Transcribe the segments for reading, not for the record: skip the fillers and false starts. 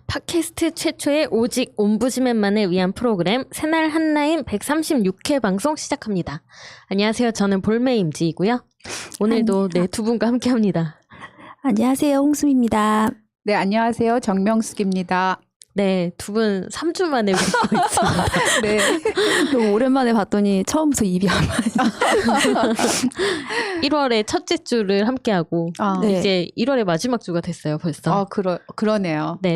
팟캐스트 최초의 오직 옴부즈맨만을 위한 프로그램 새날 한라인 136회 방송 시작합니다. 안녕하세요. 저는 볼메 임지이고요. 오늘도 두 분과 함께합니다. 안녕하세요. 홍수미입니다. 네, 안녕하세요. 정명숙입니다. 네, 두 분 3주 만에 뵙고 있습니다. 네. 너무 오랜만에 봤더니 처음부터 입이 안 맞아요. 1월의 첫째 주를 함께하고 네. 이제 1월의 마지막 주가 됐어요, 벌써. 그러네요. 네.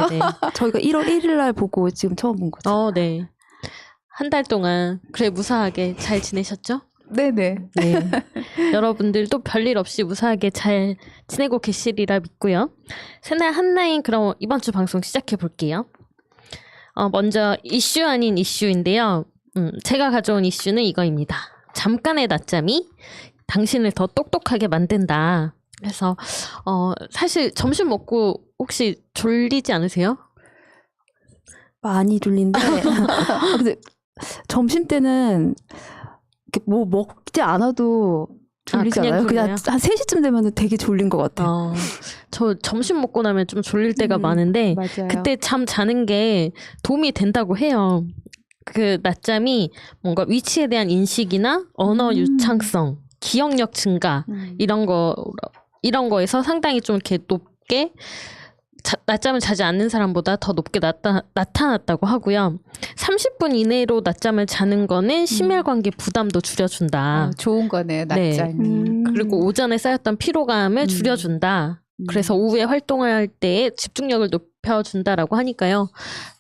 저희가 1월 1일 날 보고 지금 처음 본 거죠. 네. 한 달 동안 무사하게 잘 지내셨죠? 네네. 네. 여러분들도 별일 없이 무사하게 잘 지내고 계시리라 믿고요. 새날 한라인 그럼 이번 주 방송 시작해 볼게요. 먼저 이슈 아닌 이슈인데요. 제가 가져온 이슈는 이거입니다. 잠깐의 낮잠이 당신을 더 똑똑하게 만든다. 그래서 사실 점심 먹고 혹시 졸리지 않으세요? 많이 졸린데 근데 점심 때는 이렇게 뭐 먹지 않아도 졸리지 않아요? 그냥 한 3시쯤 되면 되게 졸린 것 같아요. 저 점심 먹고 나면 좀 졸릴 때가 많은데 맞아요. 그때 잠 자는 게 도움이 된다고 해요. 그 낮잠이 뭔가 위치에 대한 인식이나 언어 유창성, 기억력 증가 이런 거에서 상당히 좀 이렇게 높게 낮잠을 자지 않는 사람보다 더 높게 나타났다고 하고요. 30분 이내로 낮잠을 자는 거는 심혈관계 부담도 줄여준다. 좋은 거네요, 낮잠이. 그리고 오전에 쌓였던 피로감을 줄여준다. 그래서 오후에 활동할 때 집중력을 높여준다라고 하니까요.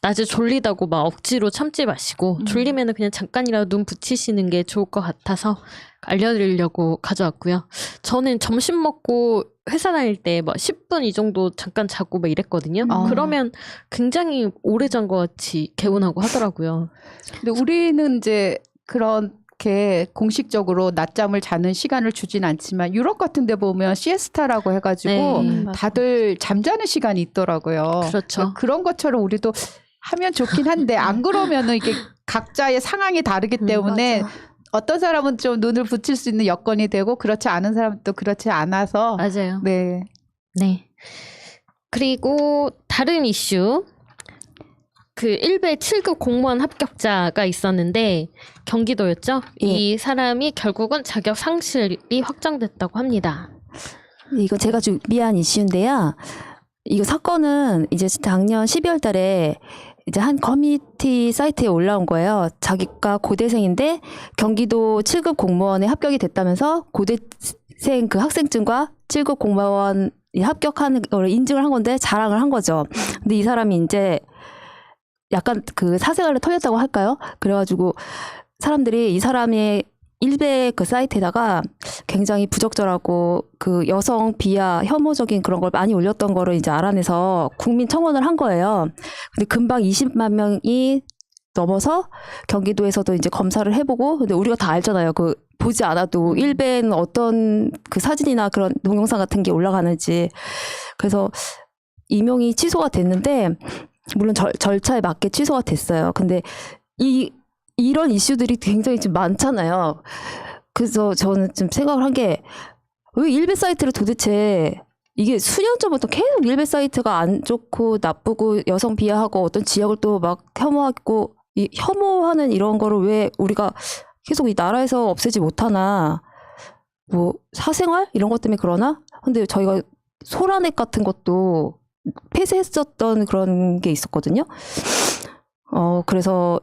낮에 졸리다고 막 억지로 참지 마시고 졸리면은 그냥 잠깐이라도 눈 붙이시는 게 좋을 것 같아서 알려드리려고 가져왔고요. 저는 점심 먹고 회사 다닐 때 막 10분 이 정도 잠깐 자고 막 이랬거든요. 그러면 굉장히 오래 잔 것 같이 개운하고 하더라고요. 근데 우리는 이제 그렇게 공식적으로 낮잠을 자는 시간을 주진 않지만 유럽 같은 데 보면 시에스타라고 해가지고 다들 잠자는 시간이 있더라고요. 그렇죠. 그런 것처럼 우리도 하면 좋긴 한데 안 그러면은 이게 각자의 상황이 다르기 때문에 어떤 사람은 좀 눈을 붙일 수 있는 여건이 되고 그렇지 않은 사람은 또 그렇지 않아서 맞아요. 네. 그리고 다른 이슈. 그 1배 7급 공무원 합격자가 있었는데 경기도였죠? 예. 이 사람이 결국은 자격 상실이 확정됐다고 합니다. 이거 제가 준비한 이슈인데요. 이거 사건은 이제 작년 12월 달에 이제 한 커뮤니티 사이트에 올라온 거예요. 자기가 고대생인데 경기도 7급 공무원에 합격이 됐다면서 고대생 그 학생증과 7급 공무원 합격하는 걸 인증을 한 건데 자랑을 한 거죠. 근데 이 사람이 이제 약간 그 사생활을 털렸다고 할까요? 그래가지고 사람들이 이 사람의 일베 그 사이트에다가 굉장히 부적절하고 그 여성 비하 혐오적인 그런 걸 많이 올렸던 거를 이제 알아내서 국민 청원을 한 거예요. 근데 금방 20만 명이 넘어서 경기도에서도 이제 검사를 해보고, 근데 우리가 다 알잖아요. 그 보지 않아도 일베는 어떤 그 사진이나 그런 동영상 같은 게 올라가는지. 그래서 임용이 취소가 됐는데 물론 절차에 맞게 취소가 됐어요. 근데 이런 이슈들이 굉장히 좀 많잖아요. 그래서 저는 좀 생각을 한 게 왜 일베 사이트를 도대체 이게 수년 전부터 계속 일베 사이트가 안 좋고 나쁘고 여성 비하하고 어떤 지역을 또 막 혐오하고 혐오하는 이런 거를 왜 우리가 계속 이 나라에서 없애지 못하나, 뭐 사생활 이런 것 때문에 그러나? 근데 저희가 소라넷 같은 것도 폐쇄했었던 그런 게 있었거든요. 그래서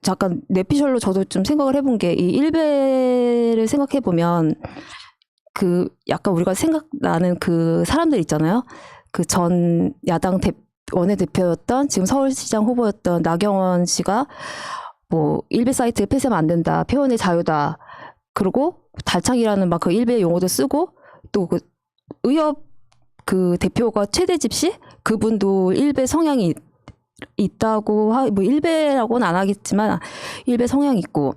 잠깐 내피셜로 저도 좀 생각을 해본 게 이 일베를 생각해 보면 그 약간 우리가 생각나는 그 사람들 있잖아요. 그 전 야당 원내대표였던 지금 서울시장 후보였던 나경원 씨가 뭐 일베 사이트에 폐쇄하면 안 된다, 표현의 자유다, 그리고 달창이라는 막 그 일베 용어도 쓰고, 또 그 의협 그 대표가 최대 집시 그분도 일베 성향이 있다고 뭐 일베라고는 안 하겠지만 일베 성향이 있고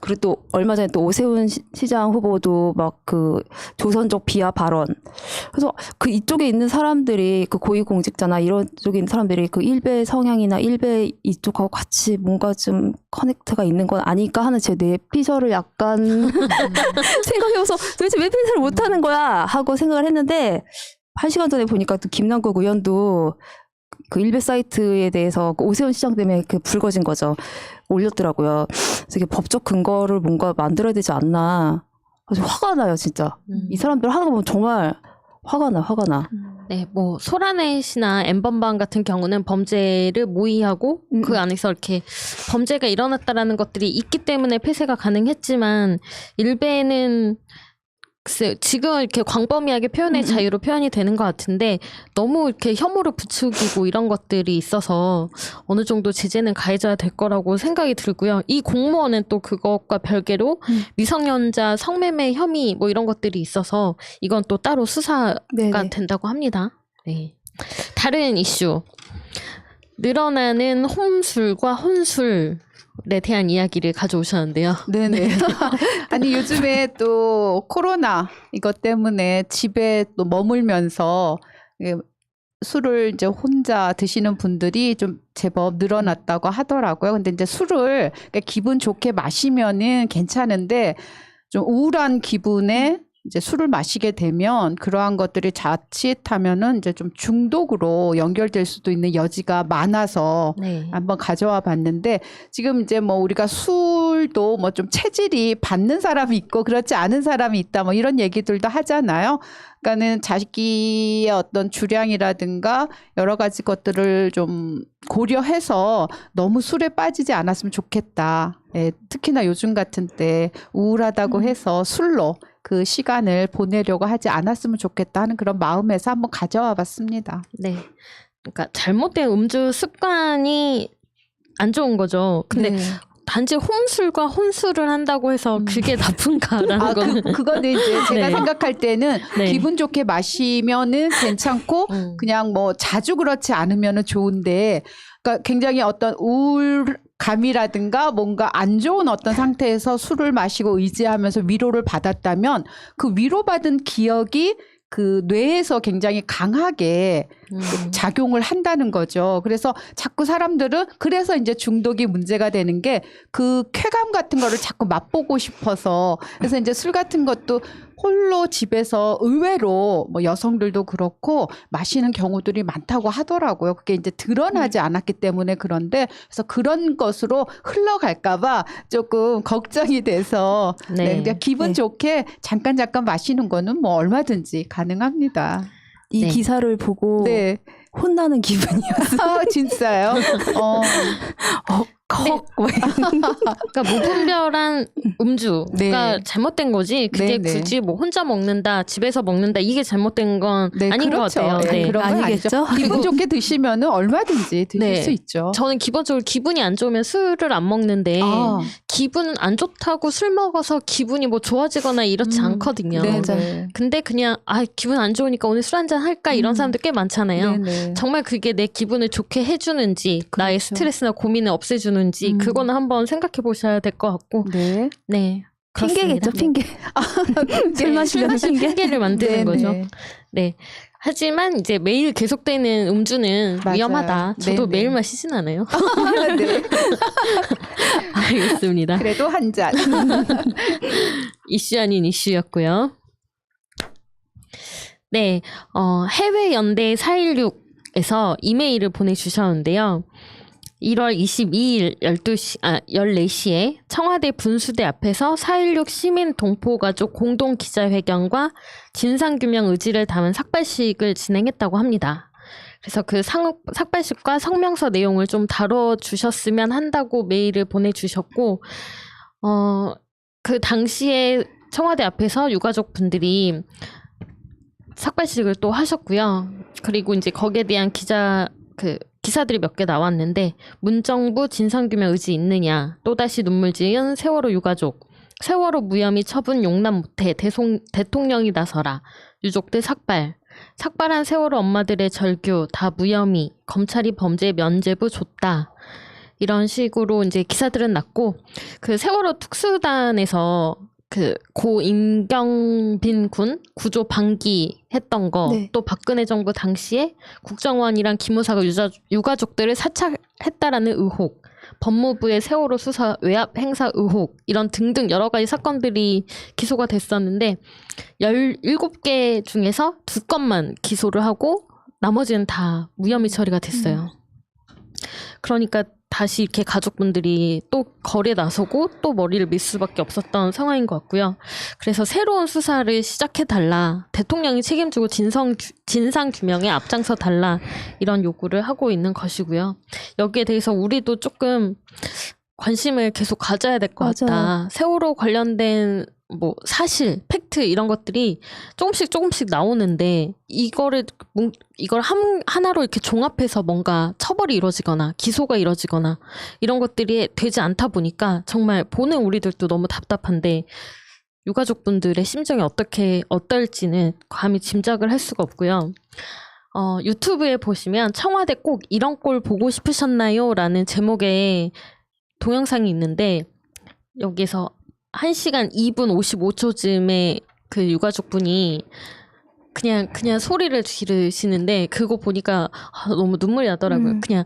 그리고 또 얼마 전에 또 오세훈 시장 후보도 막 그 조선족 비하 발언. 그래서 그 이쪽에 있는 사람들이 그 고위공직자나 이런 쪽에 있는 사람들이 그 일베 성향이나 일베 이쪽하고 같이 뭔가 좀 커넥트가 있는 건 아닐까 하는 제 뇌피셜을 약간 생각해서 도대체 왜 폐쇄를 못하는 거야 하고 생각을 했는데 1시간 전에 보니까 또 김남국 의원도 그 일베 사이트에 대해서 그 오세훈 시장 때문에 그 불거진 거죠. 올렸더라고요. 그래서 이게 법적 근거를 뭔가 만들어야 되지 않나. 아주 화가 나요, 진짜. 이 사람들 하는 거 보면 정말 화가 나. 네, 뭐 소라넷이나 엠번방 같은 경우는 범죄를 모의하고 그 안에서 이렇게 범죄가 일어났다라는 것들이 있기 때문에 폐쇄가 가능했지만 일베는 글쎄 지금 이렇게 광범위하게 표현의 자유로 표현이 되는 것 같은데 너무 이렇게 혐오를 부추기고 이런 것들이 있어서 어느 정도 제재는 가해져야 될 거라고 생각이 들고요. 이 공무원은 또 그것과 별개로 미성년자 성매매 혐의 뭐 이런 것들이 있어서 이건 또 따로 수사가 네네. 된다고 합니다. 네. 다른 이슈. 늘어나는 홈술과 혼술에 대한 이야기를 가져오셨는데요. 네네. 아니 요즘에 또 코로나 이것 때문에 집에 또 머물면서 술을 이제 혼자 드시는 분들이 좀 제법 늘어났다고 하더라고요. 근데 이제 술을 그러니까 기분 좋게 마시면은 괜찮은데 좀 우울한 기분에 이제 술을 마시게 되면 그러한 것들이 자칫하면은 이제 좀 중독으로 연결될 수도 있는 여지가 많아서 네. 한번 가져와 봤는데 지금 이제 뭐 우리가 술도 뭐 좀 체질이 받는 사람이 있고 그렇지 않은 사람이 있다 뭐 이런 얘기들도 하잖아요. 그러니까는 자기의 어떤 주량이라든가 여러 가지 것들을 좀 고려해서 너무 술에 빠지지 않았으면 좋겠다. 예, 특히나 요즘 같은 때 우울하다고 해서 술로 그 시간을 보내려고 하지 않았으면 좋겠다 하는 그런 마음에서 한번 가져와 봤습니다. 네. 그러니까 잘못된 음주 습관이 안 좋은 거죠. 근데 네. 단지 홈술과 혼술을 한다고 해서 그게 나쁜가라는 거는 그거는 이제 제가 네. 생각할 때는 네. 기분 좋게 마시면은 괜찮고 그냥 뭐 자주 그렇지 않으면은 좋은데 그러니까 굉장히 어떤 우울감이라든가 뭔가 안 좋은 어떤 상태에서 술을 마시고 의지하면서 위로를 받았다면 그 위로받은 기억이 그 뇌에서 굉장히 강하게 작용을 한다는 거죠. 그래서 자꾸 사람들은 그래서 이제 중독이 문제가 되는 게 그 쾌감 같은 거를 자꾸 맛보고 싶어서 그래서 이제 술 같은 것도 홀로 집에서 의외로 뭐 여성들도 그렇고 마시는 경우들이 많다고 하더라고요. 그게 이제 드러나지 않았기 때문에 그런데 그래서 그런 것으로 흘러갈까봐 조금 걱정이 돼서 네. 네, 그냥 기분 네. 좋게 잠깐 마시는 거는 뭐 얼마든지 가능합니다. 이 네. 기사를 보고 네. 혼나는 기분이었어요. 아, 진짜요? 그러니까 무분별한 음주가 네. 잘못된 거지. 그게 네, 네. 굳이 뭐 혼자 먹는다, 집에서 먹는다 이게 잘못된 건 네, 아닌 그렇죠. 것 같아요. 네, 네. 그런 건 아니겠죠? 아니죠. 기분 좋게 드시면은 얼마든지 드실 네. 수 있죠. 저는 기본적으로 기분이 안 좋으면 술을 안 먹는데 아. 기분 안 좋다고 술 먹어서 기분이 뭐 좋아지거나 이렇지 않거든요. 네, 맞아요. 네. 근데 그냥 기분 안 좋으니까 오늘 술 한잔 할까 이런 사람들 꽤 많잖아요. 네, 네. 정말 그게 내 기분을 좋게 해주는지 나의 그렇죠. 스트레스나 고민을 없애주는지 그거는 한번 생각해 보셔야 될 것 같고 네. 네 핑계겠죠, 핑계. 술 마시면 핑계. 핑계를 만드는 네, 거죠. 네. 네. 하지만 이제 매일 계속되는 음주는 맞아요. 위험하다. 저도 네, 네. 매일 마시진 않아요. 네. 알겠습니다. 그래도 한 잔. 이슈 아닌 이슈였고요. 네, 해외 연대 416에서 이메일을 보내주셨는데요. 1월 22일 14시에 청와대 분수대 앞에서 4.16 시민 동포가족 공동 기자회견과 진상규명 의지를 담은 삭발식을 진행했다고 합니다. 그래서 그 삭발식과 성명서 내용을 좀 다뤄주셨으면 한다고 메일을 보내주셨고, 그 당시에 청와대 앞에서 유가족 분들이 삭발식을 또 하셨고요. 그리고 이제 거기에 대한 기사들이 몇 개 나왔는데 문정부 진상규명 의지 있느냐, 또다시 눈물 지은 세월호 유가족, 세월호 무혐의 처분 용납 못해 대통령이 나서라, 유족들 삭발한 세월호 엄마들의 절규 다 무혐의, 검찰이 범죄 면죄부 줬다, 이런 식으로 이제 기사들은 났고, 그 세월호 특수단에서 그 고 임경빈 군 구조 방기했던 거, 네. 또 박근혜 정부 당시에 국정원이랑 기무사가 유가족들을 사찰했다라는 의혹, 법무부의 세월호 수사 외압 행사 의혹, 이런 등등 여러 가지 사건들이 기소가 됐었는데 17개 중에서 2건만 기소를 하고 나머지는 다 무혐의 처리가 됐어요. 그러니까 다시 이렇게 가족분들이 또 거리에 나서고 또 머리를 밀 수밖에 없었던 상황인 것 같고요. 그래서 새로운 수사를 시작해달라. 대통령이 책임지고 진상규명에 앞장서 달라. 이런 요구를 하고 있는 것이고요. 여기에 대해서 우리도 조금 관심을 계속 가져야 될 것 같다. 세월호 관련된 뭐 사실, 팩트 이런 것들이 조금씩 나오는데 이걸 하나로 이렇게 종합해서 뭔가 처벌이 이루어지거나 기소가 이루어지거나 이런 것들이 되지 않다 보니까 정말 보는 우리들도 너무 답답한데 유가족분들의 심정이 어떨지는 감히 짐작을 할 수가 없고요. 유튜브에 보시면 청와대 꼭 이런 꼴 보고 싶으셨나요? 라는 제목의 동영상이 있는데 여기서 1시간 2분 55초쯤에 그 유가족분이 그냥 소리를 지르시는데 그거 보니까 너무 눈물이 나더라고요. 그냥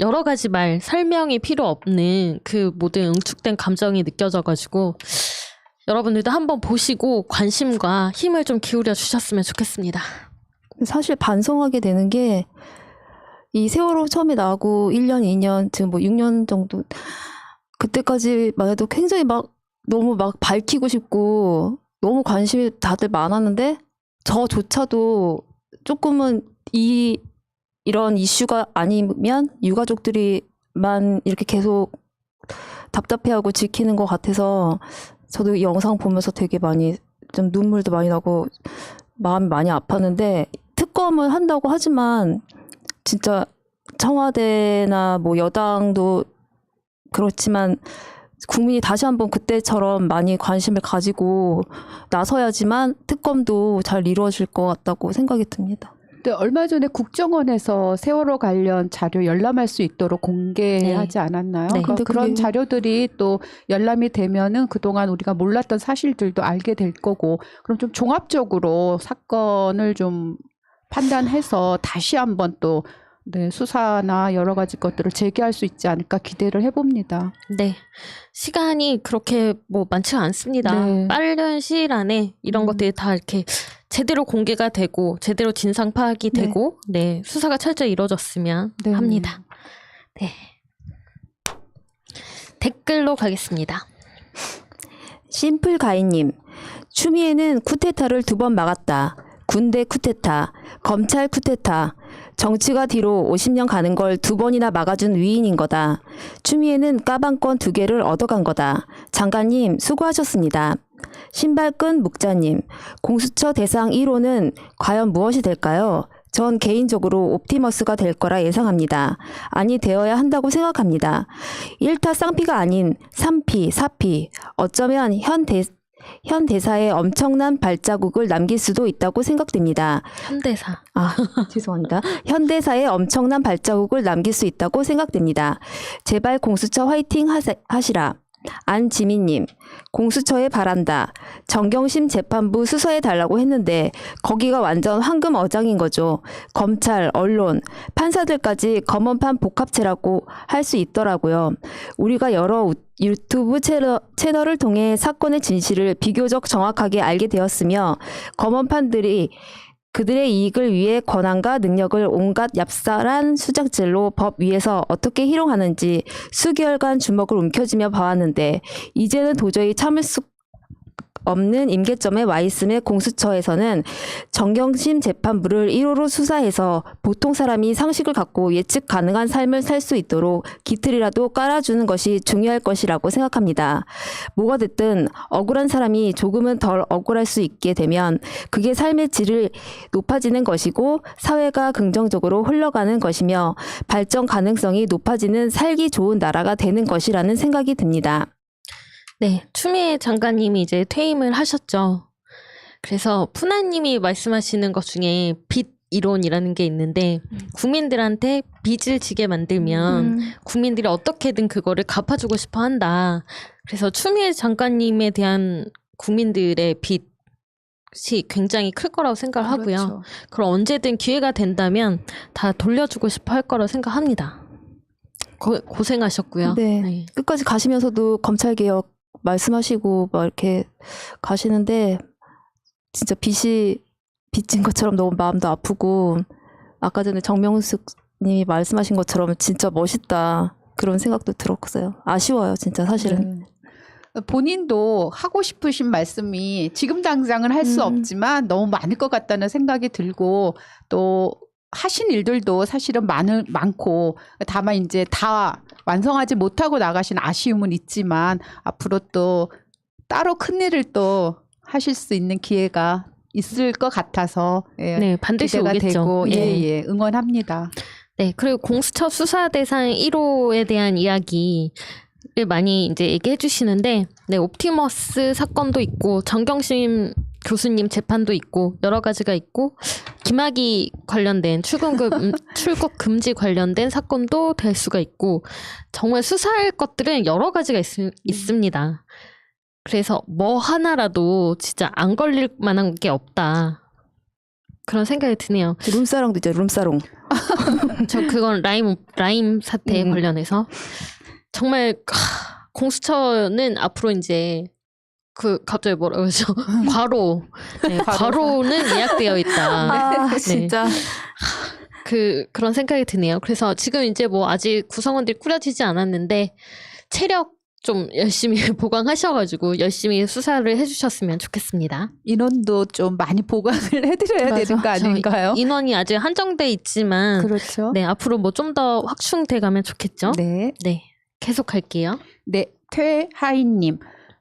여러 가지 설명이 필요 없는 그 모든 응축된 감정이 느껴져가지고 여러분들도 한번 보시고 관심과 힘을 좀 기울여 주셨으면 좋겠습니다. 사실 반성하게 되는 게 이 세월호 처음에 나오고 1년, 2년, 지금 뭐 6년 정도 그때까지만 해도 굉장히 너무 밝히고 싶고 너무 관심이 다들 많았는데 저조차도 조금은 이런 이슈가 아니면 유가족들이만 이렇게 계속 답답해하고 지키는 것 같아서 저도 이 영상 보면서 되게 많이 좀 눈물도 많이 나고 마음이 많이 아팠는데 특검을 한다고 하지만 진짜 청와대나 뭐 여당도 그렇지만 국민이 다시 한번 그때처럼 많이 관심을 가지고 나서야지만 특검도 잘 이루어질 것 같다고 생각이 듭니다. 근데 얼마 전에 국정원에서 세월호 관련 자료 열람할 수 있도록 공개하지 않았나요? 네. 그러니까 그런 자료들이 또 열람이 되면은 그동안 우리가 몰랐던 사실들도 알게 될 거고, 그럼 좀 종합적으로 사건을 좀 판단해서 다시 한번 또 수사나 여러 가지 것들을 재개할 수 있지 않을까 기대를 해봅니다. 네. 시간이 그렇게 뭐 많지가 않습니다. 네. 빠른 시일 안에 이런 것들이 다 이렇게 제대로 공개가 되고 제대로 진상 파악이 되고 수사가 철저히 이루어졌으면 합니다. 네. 댓글로 가겠습니다. 심플가인님, 추미애는 쿠데타를 2번 막았다. 군대 쿠데타, 검찰 쿠데타, 정치가 뒤로 50년 가는 걸 2번이나 막아준 위인인 거다. 추미애는 까방권 2개를 얻어간 거다. 장관님 수고하셨습니다. 신발끈 묵자님, 공수처 대상 1호는 과연 무엇이 될까요? 전 개인적으로 옵티머스가 될 거라 예상합니다. 아니 되어야 한다고 생각합니다. 1타 쌍피가 아닌 3피, 4피, 어쩌면 현 대사에 엄청난 발자국을 남길 수도 있다고 생각됩니다. 현대사. 죄송합니다. 현대사에 엄청난 발자국을 남길 수 있다고 생각됩니다. 제발 공수처 화이팅 하시라. 안지민님, 공수처에 바란다. 정경심 재판부 수사해달라고 했는데 거기가 완전 황금 어장인 거죠. 검찰, 언론, 판사들까지 검언판 복합체라고 할 수 있더라고요. 우리가 여러 유튜브 채널을 통해 사건의 진실을 비교적 정확하게 알게 되었으며 검언판들이 그들의 이익을 위해 권한과 능력을 온갖 얍살한 수작질로 법 위에서 어떻게 희롱하는지 수개월간 주먹을 움켜쥐며 봐왔는데 이제는 도저히 참을 수 없는 임계점에 와 있음에 공수처에서는 정경심 재판부를 1호로 수사해서 보통 사람이 상식을 갖고 예측 가능한 삶을 살 수 있도록 깃틀이라도 깔아주는 것이 중요할 것이라고 생각합니다. 뭐가 됐든 억울한 사람이 조금은 덜 억울할 수 있게 되면 그게 삶의 질이 높아지는 것이고 사회가 긍정적으로 흘러가는 것이며 발전 가능성이 높아지는 살기 좋은 나라가 되는 것이라는 생각이 듭니다. 네, 추미애 장관님이 이제 퇴임을 하셨죠. 그래서 푸나님이 말씀하시는 것 중에 빚 이론이라는 게 있는데 국민들한테 빚을 지게 만들면 국민들이 어떻게든 그거를 갚아주고 싶어 한다. 그래서 추미애 장관님에 대한 국민들의 빚이 굉장히 클 거라고 생각을 하고요. 그렇죠. 그럼 언제든 기회가 된다면 다 돌려주고 싶어 할 거라고 생각합니다. 고생하셨고요. 네. 끝까지 가시면서도 검찰개혁 말씀하시고 막 이렇게 가시는데 진짜 빚진 것처럼 너무 마음도 아프고 아까 전에 정명숙 님이 말씀하신 것처럼 진짜 멋있다. 그런 생각도 들었어요. 아쉬워요, 진짜 사실은. 본인도 하고 싶으신 말씀이 지금 당장은 할 수 없지만 너무 많을 것 같다는 생각이 들고 또 하신 일들도 사실은 많고 다만 이제 다 완성하지 못하고 나가신 아쉬움은 있지만 앞으로 또 따로 큰 일을 또 하실 수 있는 기회가 있을 것 같아서 예, 네, 반드시 기대가 오겠죠. 되고 네. 예, 응원합니다. 네, 그리고 공수처 수사 대상 1호에 대한 이야기를 많이 이제 얘기해 주시는데, 네, 옵티머스 사건도 있고, 정경심 교수님 재판도 있고, 여러 가지가 있고, 김학의 관련된 출국 금지 관련된 사건도 될 수가 있고, 정말 수사할 것들은 여러 가지가 있습니다. 그래서 뭐 하나라도 진짜 안 걸릴 만한 게 없다. 그런 생각이 드네요. 룸사롱도 있죠, 룸사롱. 저 그건 라임 사태에 관련해서 정말 공수처는 앞으로 이제 갑자기 뭐라 그러죠? 과로. 네, 과로는 예약되어 있다. 아, 진짜. 그런 생각이 드네요. 그래서 지금 이제 뭐 아직 구성원들이 꾸려지지 않았는데 체력 좀 열심히 보강하셔가지고 열심히 수사를 해주셨으면 좋겠습니다. 인원도 좀 많이 보강을 해드려야 되는 거 아닌가요? 인원이 아직 한정돼 있지만 그렇죠. 네, 앞으로 뭐 좀 더 확충돼 가면 좋겠죠? 네. 네, 계속 할게요. 네, 퇴하이님.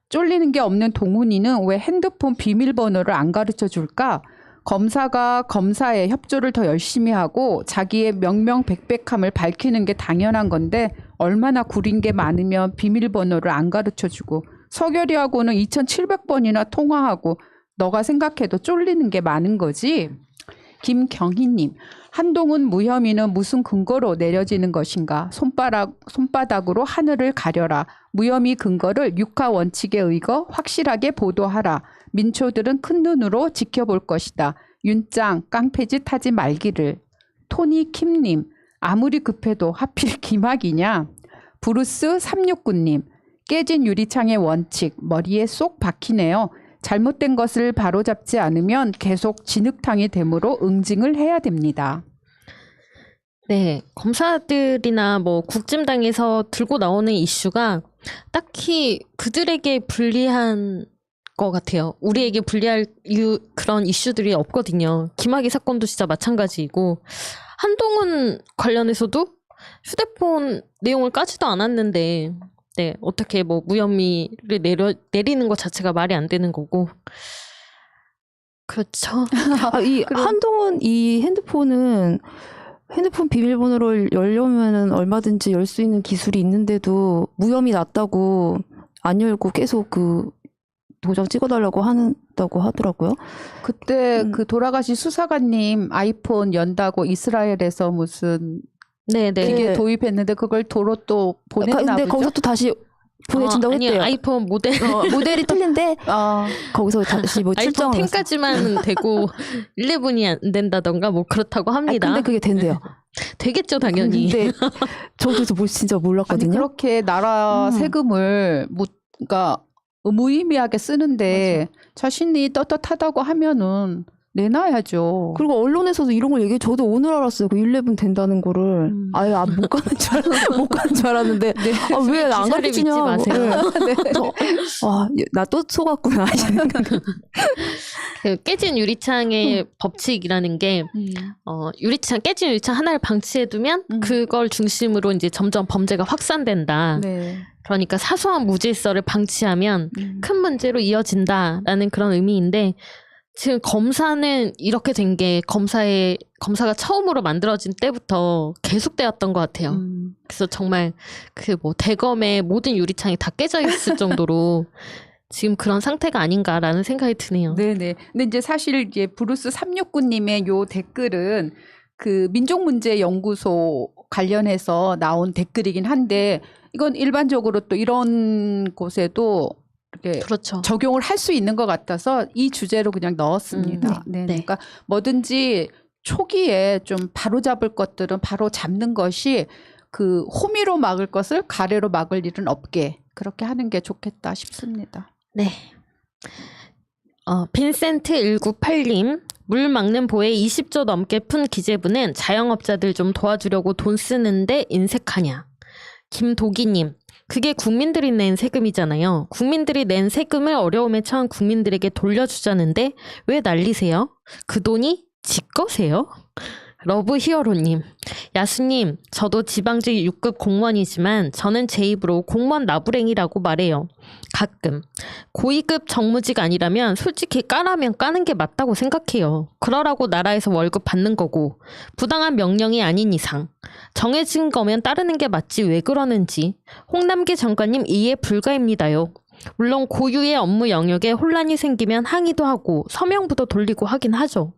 쫄리는 게 없는 동훈이는 왜 핸드폰 비밀번호를 안 가르쳐 줄까? 검사가 검사의 협조를 더 열심히 하고 자기의 명명백백함을 밝히는 게 당연한 건데 얼마나 구린 게 많으면 비밀번호를 안 가르쳐 주고 서결이하고는 2700번이나 통화하고 너가 생각해도 쫄리는 게 많은 거지? 김경희님. 한동훈 무혐의는 무슨 근거로 내려지는 것인가? 손바닥으로 하늘을 가려라. 무혐의 근거를 육하 원칙에 의거 확실하게 보도하라. 민초들은 큰 눈으로 지켜볼 것이다. 윤짱 깡패짓 하지 말기를. 토니 킴님. 아무리 급해도 하필 김학이냐? 브루스 369님. 깨진 유리창의 원칙 머리에 쏙 박히네요. 잘못된 것을 바로잡지 않으면 계속 진흙탕이 되므로 응징을 해야 됩니다. 네, 검사들이나 뭐 국짐당에서 들고 나오는 이슈가 딱히 그들에게 불리한 것 같아요. 우리에게 불리할 그런 이슈들이 없거든요. 김학의 사건도 진짜 마찬가지이고 한동훈 관련해서도 휴대폰 내용을 까지도 않았는데 네, 어떻게 뭐 무혐의를 내리는 것 자체가 말이 안 되는 거고. 그렇죠. 이 한동훈 이 핸드폰 비밀번호를 열려면은 얼마든지 열 수 있는 기술이 있는데도 무혐의 났다고 안 열고 계속 그 도장 찍어달라고 한다고 하더라고요. 그때 그 돌아가신 수사관님 아이폰 연다고 이스라엘에서 무슨 네네. 기계 도입했는데 그걸 도로 또 보냈나 근데 보죠? 거기서 또 다시 보내준다고 아니, 했대요. 아이폰 모델 모델이 틀린데 거기서 다시 뭐 아이폰 출정을 10까지만 되고 11이 안 된다던가 뭐 그렇다고 합니다. 근데 그게 된대요. 되겠죠 당연히. 근데 저도 진짜 아니 몰랐거든요. 그렇게 나라 세금을 그러니까 무의미하게 쓰는데 자신이 떳떳하다고 하면은 내놔야죠. 그리고 언론에서도 이런 걸 얘기해. 저도 오늘 알았어요. 그 11 된다는 거를. 아예 못 가는 줄 알았는데. 네. 왜 안 기사를 믿지 가르치냐. 마세요. 나 또 속았구나. 그 깨진 유리창의 법칙이라는 게 깨진 유리창 하나를 방치해두면 그걸 중심으로 이제 점점 범죄가 확산된다. 네. 그러니까 사소한 무질서를 방치하면 큰 문제로 이어진다라는 그런 의미인데 지금 검사는 이렇게 된 게 검사가 처음으로 만들어진 때부터 계속되었던 것 같아요. 그래서 정말 그 뭐 대검의 모든 유리창이 다 깨져 있을 정도로 지금 그런 상태가 아닌가라는 생각이 드네요. 네네. 근데 이제 사실 이제 브루스 369님의 요 댓글은 그 민족문제연구소 관련해서 나온 댓글이긴 한데 이건 일반적으로 또 이런 곳에도 이렇게 그렇죠. 적용을 할 수 있는 것 같아서 이 주제로 그냥 넣었습니다. 네. 그러니까 뭐든지 초기에 좀 바로 잡을 것들은 바로 잡는 것이 그 호미로 막을 것을 가래로 막을 일은 없게 그렇게 하는 게 좋겠다 싶습니다. 네. 빈센트 198님 물 막는 보에 20조 넘게 푼 기재부는 자영업자들 좀 도와주려고 돈 쓰는데 인색하냐. 김도기님, 그게 국민들이 낸 세금이잖아요. 국민들이 낸 세금을 어려움에 처한 국민들에게 돌려주자는데 왜 난리세요? 그 돈이 지 거세요? 러브 히어로님, 야수님, 저도 지방직 6급 공무원이지만 저는 제 입으로 공무원 나부랭이라고 말해요. 가끔. 고위급 정무직 아니라면 솔직히 까라면 까는 게 맞다고 생각해요. 그러라고 나라에서 월급 받는 거고 부당한 명령이 아닌 이상 정해진 거면 따르는 게 맞지 왜 그러는지. 홍남기 장관님 이해 불가입니다요. 물론 고유의 업무 영역에 혼란이 생기면 항의도 하고 서명부도 돌리고 하긴 하죠.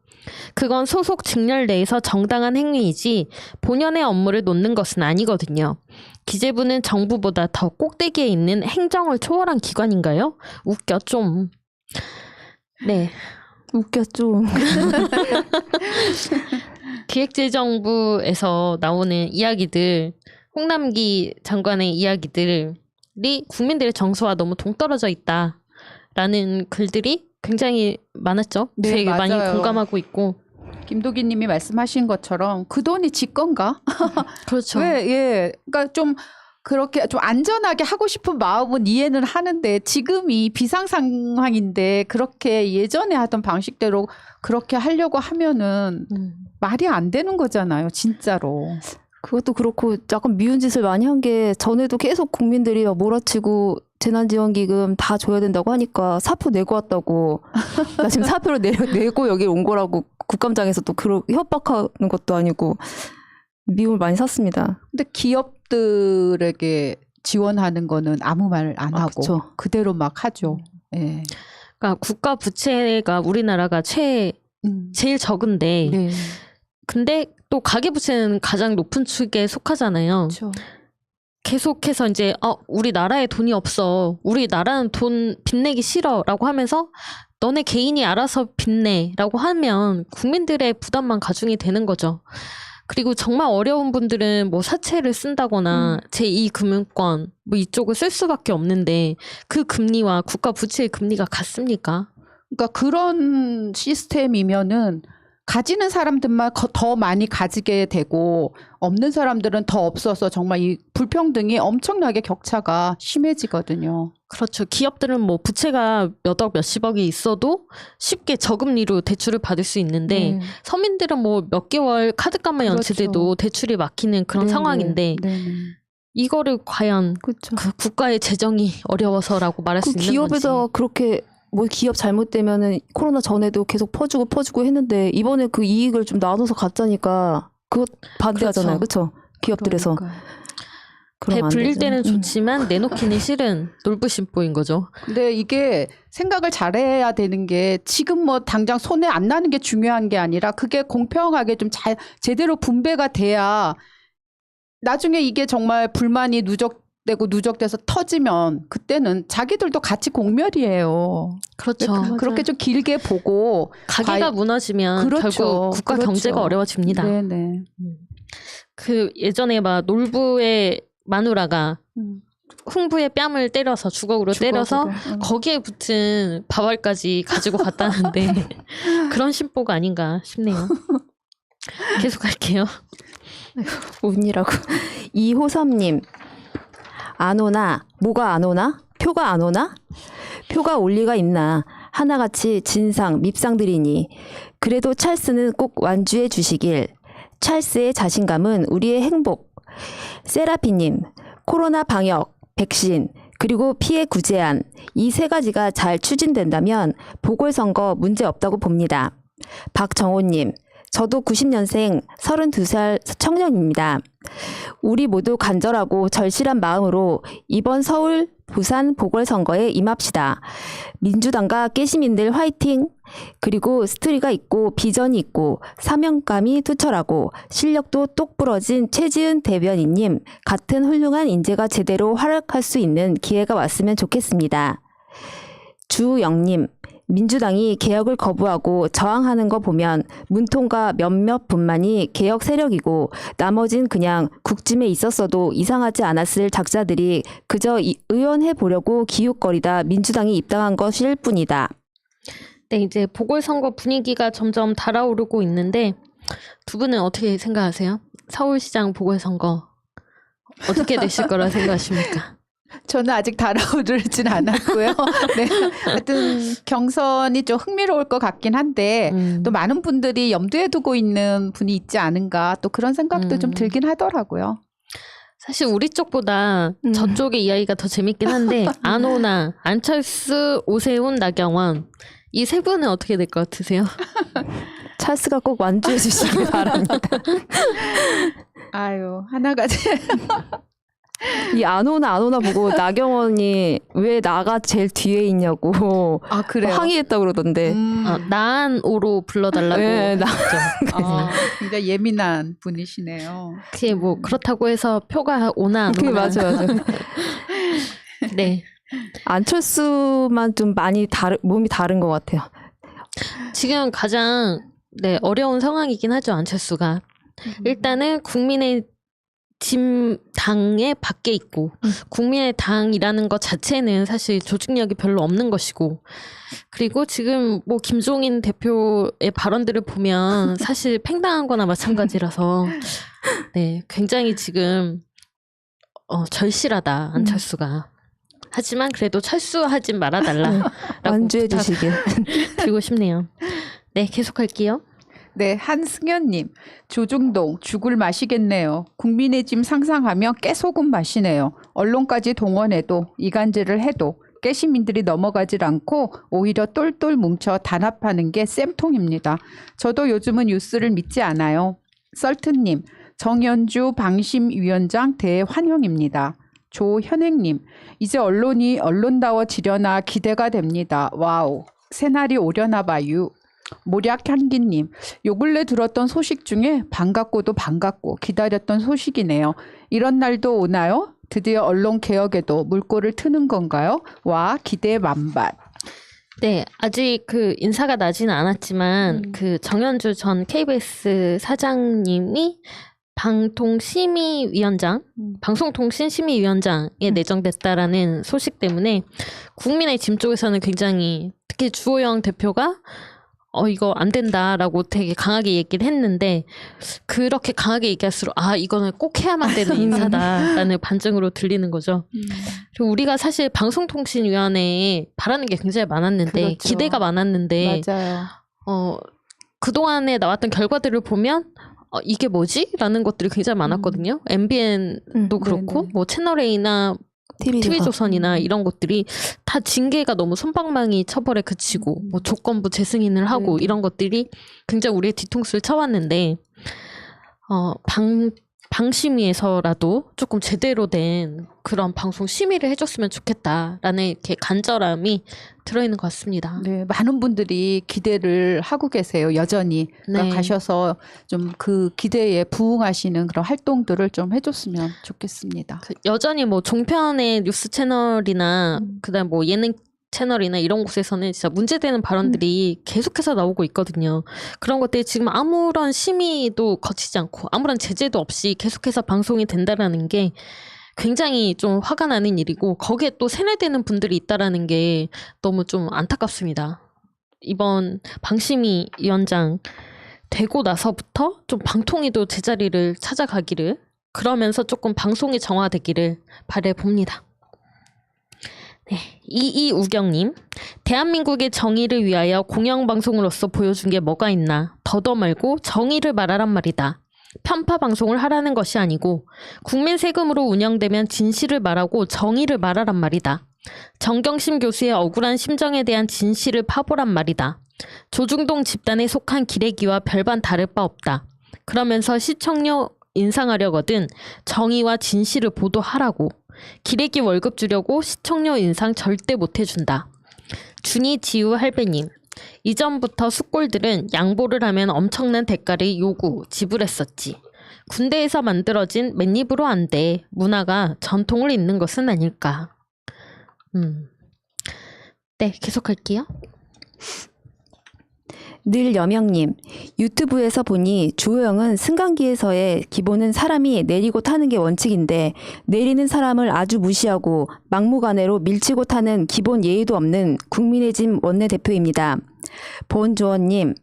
그건 소속 직렬 내에서 정당한 행위이지 본연의 업무를 놓는 것은 아니거든요. 기재부는 정부보다 더 꼭대기에 있는 행정을 초월한 기관인가요? 웃겨 좀. 네. 웃겨 좀. 기획재정부에서 나오는 이야기들, 홍남기 장관의 이야기들이 국민들의 정서와 너무 동떨어져 있다라는 글들이 굉장히 많았죠. 네, 되게 많이 맞아요. 공감하고 있고. 김도기 님이 말씀하신 것처럼 그 돈이 지 건가? 그렇죠. 왜, 예. 그러니까 좀 그렇게 좀 안전하게 하고 싶은 마음은 이해는 하는데 지금이 비상 상황인데 그렇게 예전에 하던 방식대로 그렇게 하려고 하면은 말이 안 되는 거잖아요, 진짜로. 그것도 그렇고 약간 미운 짓을 많이 한 게 전에도 계속 국민들이 막 몰아치고 재난지원기금 다 줘야 된다고 하니까 사표 내고 왔다고. 나 지금 사표를 내고 여기 온 거라고 국감장에서 또 협박하는 것도 아니고 미움을 많이 샀습니다. 근데 기업들에게 지원하는 거는 아무 말 안 하고 그쵸. 그대로 막 하죠. 예. 그러니까 국가 부채가 우리나라가 제일 적은데 네. 근데 또 가계부채는 가장 높은 축에 속하잖아요. 그렇죠. 계속해서 이제 우리나라에 돈이 없어. 우리나라는 돈 빚내기 싫어라고 하면서 너네 개인이 알아서 빚내라고 하면 국민들의 부담만 가중이 되는 거죠. 그리고 정말 어려운 분들은 뭐 사채를 쓴다거나 제2금융권 뭐 이쪽을 쓸 수밖에 없는데 그 금리와 국가 부채의 금리가 같습니까? 그러니까 그런 시스템이면은 가지는 사람들만 더 많이 가지게 되고 없는 사람들은 더 없어서 정말 이 불평등이 엄청나게 격차가 심해지거든요. 그렇죠. 기업들은 뭐 부채가 몇억 몇십억이 있어도 쉽게 저금리로 대출을 받을 수 있는데 서민들은 뭐 몇 개월 카드값만 연체돼도 대출이 막히는 그런 상황인데 이거를 과연 그렇죠. 그 국가의 재정이 어려워서라고 말할 수 있는 기업에서 건지. 그렇게 뭐 기업 잘못되면은 코로나 전에도 계속 퍼주고 했는데 이번에 그 이익을 좀 나눠서 갖자니까 그거 반대하잖아요. 그렇죠? 기업들에서. 배 불릴 때는 좋지만 내놓기는 싫은 놀부심보인 거죠. 근데 이게 생각을 잘해야 되는 게 지금 뭐 당장 손에 안 나는 게 중요한 게 아니라 그게 공평하게 좀 잘 제대로 분배가 돼야 나중에 이게 정말 불만이 누적돼서 터지면 그때는 자기들도 같이 공멸이에요. 그렇죠. 그렇게 좀 길게 보고 가게가 무너지면 결국 국가 경제가 어려워집니다. 네네. 그 예전에 막 놀부의 마누라가 흥부의 뺨을 때려서 주걱으로 때려서 거기에 붙은 밥알까지 가지고 갔다는데 그런 심보가 아닌가 싶네요. 계속 할게요. 운이라고. 이호섭님. 안 오나? 뭐가 안 오나? 표가 안 오나? 표가 올 리가 있나? 하나같이 진상, 밉상들이니. 그래도 찰스는 꼭 완주해 주시길. 찰스의 자신감은 우리의 행복. 세라피님, 코로나 방역, 백신, 그리고 피해 구제안 이 세 가지가 잘 추진된다면 보궐선거 문제 없다고 봅니다. 박정호님, 저도 90년생 32살 청년입니다. 우리 모두 간절하고 절실한 마음으로 이번 서울, 부산 보궐선거에 임합시다. 민주당과 깨시민들 화이팅! 그리고 스토리가 있고 비전이 있고 사명감이 투철하고 실력도 똑부러진 최지은 대변인님 같은 훌륭한 인재가 제대로 활약할 수 있는 기회가 왔으면 좋겠습니다. 주영님, 민주당이 개혁을 거부하고 저항하는 거 보면 문통과 몇몇 분만이 개혁 세력이고 나머진 그냥 국짐에 있었어도 이상하지 않았을 작자들이 그저 의원해 보려고 기웃거리다 민주당이 입당한 것일 뿐이다. 네, 이제 보궐선거 분위기가 점점 달아오르고 있는데 두 분은 어떻게 생각하세요? 서울시장 보궐선거 어떻게 되실 거라 생각하십니까? 저는 아직 달아오르진 않았고요. 네. 하여튼 경선이 좀 흥미로울 것 같긴 한데 또 많은 분들이 염두에 두고 있는 분이 있지 않은가 또 그런 생각도 좀 들긴 하더라고요. 사실 우리 쪽보다 저쪽의 이야기가 더 재밌긴 한데 안호나 안철수, 오세훈, 나경원 이 세 분은 어떻게 될 것 같으세요? 찰스가 꼭 완주해 주시길 바랍니다. 아유 하나가 이 안오나 보고 나경원이 왜 나가 제일 뒤에 있냐고 아 그래요? 항의했다 그러던데. 나안오로 불러달라고 네, 했죠. 굉장히 예민한 분이시네요. 그게 뭐 그렇다고 해서 표가 오나 안 그게 오나. 맞아. 네. 안철수만 좀 많이 몸이 다른 것 같아요. 지금 가장 어려운 상황이긴 하죠, 안철수가. 일단은 국민의힘 당에 밖에 있고 국민의당이라는 것 자체는 사실 조직력이 별로 없는 것이고 그리고 지금 뭐 김종인 대표의 발언들을 보면 사실 팽당한 거나 마찬가지라서 네, 굉장히 지금 절실하다, 안철수가. 하지만 그래도 철수하진 말아달라. 완주해 주시길. 드리고 싶네요. 네, 계속할게요. 네, 한승현님. 조중동 죽을 맛이겠네요. 국민의힘 상상하며 깨소금 맛이네요. 언론까지 동원해도 이간질을 해도 깨시민들이 넘어가질 않고 오히려 똘똘 뭉쳐 단합하는 게 쌤통입니다. 저도 요즘은 뉴스를 믿지 않아요. 썰트님. 정연주 방심위원장 대환영입니다. 조현행님. 이제 언론이 언론다워지려나 기대가 됩니다. 와우. 새날이 오려나 봐요. 모략향기님. 요 근래 들었던 소식 중에 반갑고도 반갑고 기다렸던 소식이네요. 이런 날도 오나요? 드디어 언론 개혁에도 물꼬를 트는 건가요? 와, 기대 만발. 네, 아직 그 인사가 나지는 않았지만 그 정연주 전 KBS 사장님이 방송통신심의위원장에 내정됐다라는 소식 때문에 국민의힘 쪽에서는 굉장히 특히 주호영 대표가 이거 안 된다라고 되게 강하게 얘기를 했는데 그렇게 강하게 얘기할수록 이거는 꼭 해야만 되는 인사다라는 반증으로 들리는 거죠. 그리고 우리가 사실 방송통신위원회에 바라는 게 굉장히 많았는데 그렇죠. 기대가 많았는데 맞아요. 그동안에 나왔던 결과들을 보면 이게 뭐지? 라는 것들이 굉장히 많았거든요. MBN도 그렇고 네네. 뭐 채널A나 TV조선이나 이런 것들이 다 징계가 너무 솜방망이 처벌에 그치고 뭐 조건부 재승인을 하고 이런 것들이 굉장히 우리의 뒤통수를 쳐왔는데 방심위에서라도 조금 제대로 된 그런 방송 심의를 해줬으면 좋겠다라는 이렇게 간절함이 들어있는 것 같습니다. 네, 많은 분들이 기대를 하고 계세요. 여전히. 그러니까 네. 가셔서 좀 그 기대에 부응하시는 그런 활동들을 좀 해줬으면 좋겠습니다. 여전히 뭐 종편의 뉴스 채널이나 그다음 뭐 예능 채널이나 이런 곳에서는 진짜 문제되는 발언들이 계속해서 나오고 있거든요. 그런 것들이 지금 아무런 심의도 거치지 않고 아무런 제재도 없이 계속해서 방송이 된다라는 게 굉장히 좀 화가 나는 일이고 거기에 또 세뇌되는 분들이 있다라는 게 너무 좀 안타깝습니다. 이번 방심위 위원장 되고 나서부터 좀 방통위도 제자리를 찾아가기를 그러면서 조금 방송이 정화되기를 바라봅니다. 네, 이우경님. 대한민국의 정의를 위하여 공영방송으로서 보여준 게 뭐가 있나. 더도 말고 정의를 말하란 말이다. 편파 방송을 하라는 것이 아니고 국민 세금으로 운영되면 진실을 말하고 정의를 말하란 말이다. 정경심 교수의 억울한 심정에 대한 진실을 파보란 말이다. 조중동 집단에 속한 기레기와 별반 다를 바 없다. 그러면서 시청료 인상하려거든 정의와 진실을 보도하라고. 기레기 월급 주려고 시청료 인상 절대 못 해준다. 준이 지우 할배님. 이전부터 숙골들은 양보를 하면 엄청난 대가를 지불했었지. 군대에서 만들어진 맨입으로 안 돼. 문화가 전통을 잇는 것은 아닐까. 네, 계속할게요. 늘 여명님. 유튜브에서 보니 주호영은 승강기에서의 기본은 사람이 내리고 타는 게 원칙인데 내리는 사람을 아주 무시하고 막무가내로 밀치고 타는 기본 예의도 없는 국민의힘 원내대표입니다. 본주원님,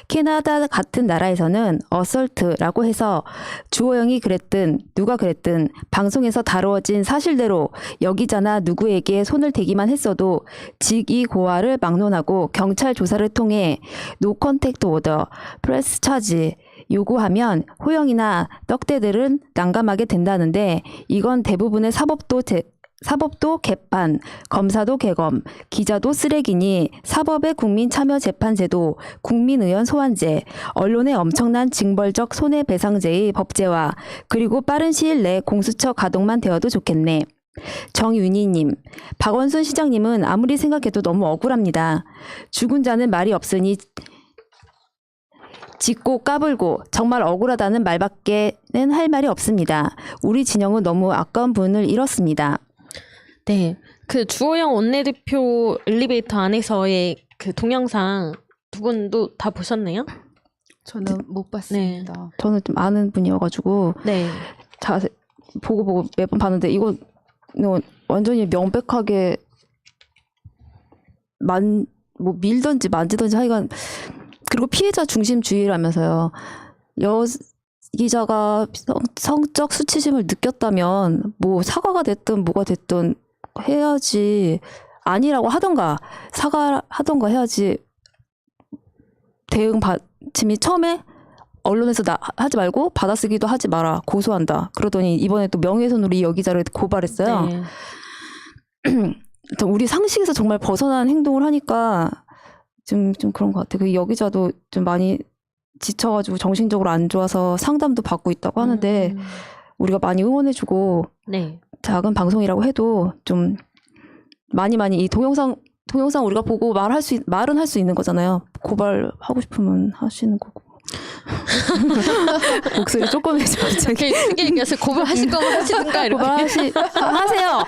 캐나다 같은 나라에서는 어설트라고 해서 주호영이 그랬든 누가 그랬든 방송에서 다루어진 사실대로 여기자나 누구에게 손을 대기만 했어도 직위고하를 막론하고 경찰 조사를 통해 노 컨택트 오더, 프레스 차지 요구하면 호영이나 떡대들은 난감하게 된다는데 이건 대부분의 사법도 개판, 검사도 개검, 기자도 쓰레기니 사법의 국민참여재판제도, 국민의원 소환제, 언론의 엄청난 징벌적 손해배상제의 법제화, 그리고 빠른 시일 내 공수처 가동만 되어도 좋겠네. 정윤희님, 박원순 시장님은 아무리 생각해도 너무 억울합니다. 죽은 자는 말이 없으니 짖고 까불고 정말 억울하다는 말밖에는 할 말이 없습니다. 우리 진영은 너무 아까운 분을 잃었습니다. 네, 그 주호영 원내대표 엘리베이터 안에서의 그 동영상 두 분도 다 보셨나요? 저는 못 봤습니다. 저는 좀 아는 분이어가지고 네. 자세 보고 매번 봤는데 이거 완전히 명백하게 뭐 밀던지 만지던지 하여간 그리고 피해자 중심주의라면서요. 기자가 성적 수치심을 느꼈다면 뭐 사과가 됐든 뭐가 됐든 해야지, 아니라고 하던가 사과하던가 해야지. 대응 받침이 처음에 언론에서 하지 말고 받아쓰기도 하지 마라, 고소한다 그러더니 이번에 또 명예훼손으로 이 여기자를 고발했어요. 네. 우리 상식에서 정말 벗어난 행동을 하니까 좀 그런 것 같아요. 그 여기자도 좀 많이 지쳐가지고 정신적으로 안 좋아서 상담도 받고 있다고 하는데 우리가 많이 응원해주고 네. 작은 방송이라고 해도 좀 많이 이 동영상 우리가 보고 말은 할 수 있는 거잖아요. 고발하고 싶으면 하시는 거고. 목소리 조금 해서 갑자기 크게 얘기해서 고발하실 거면 하시든가 이렇게. 하세요.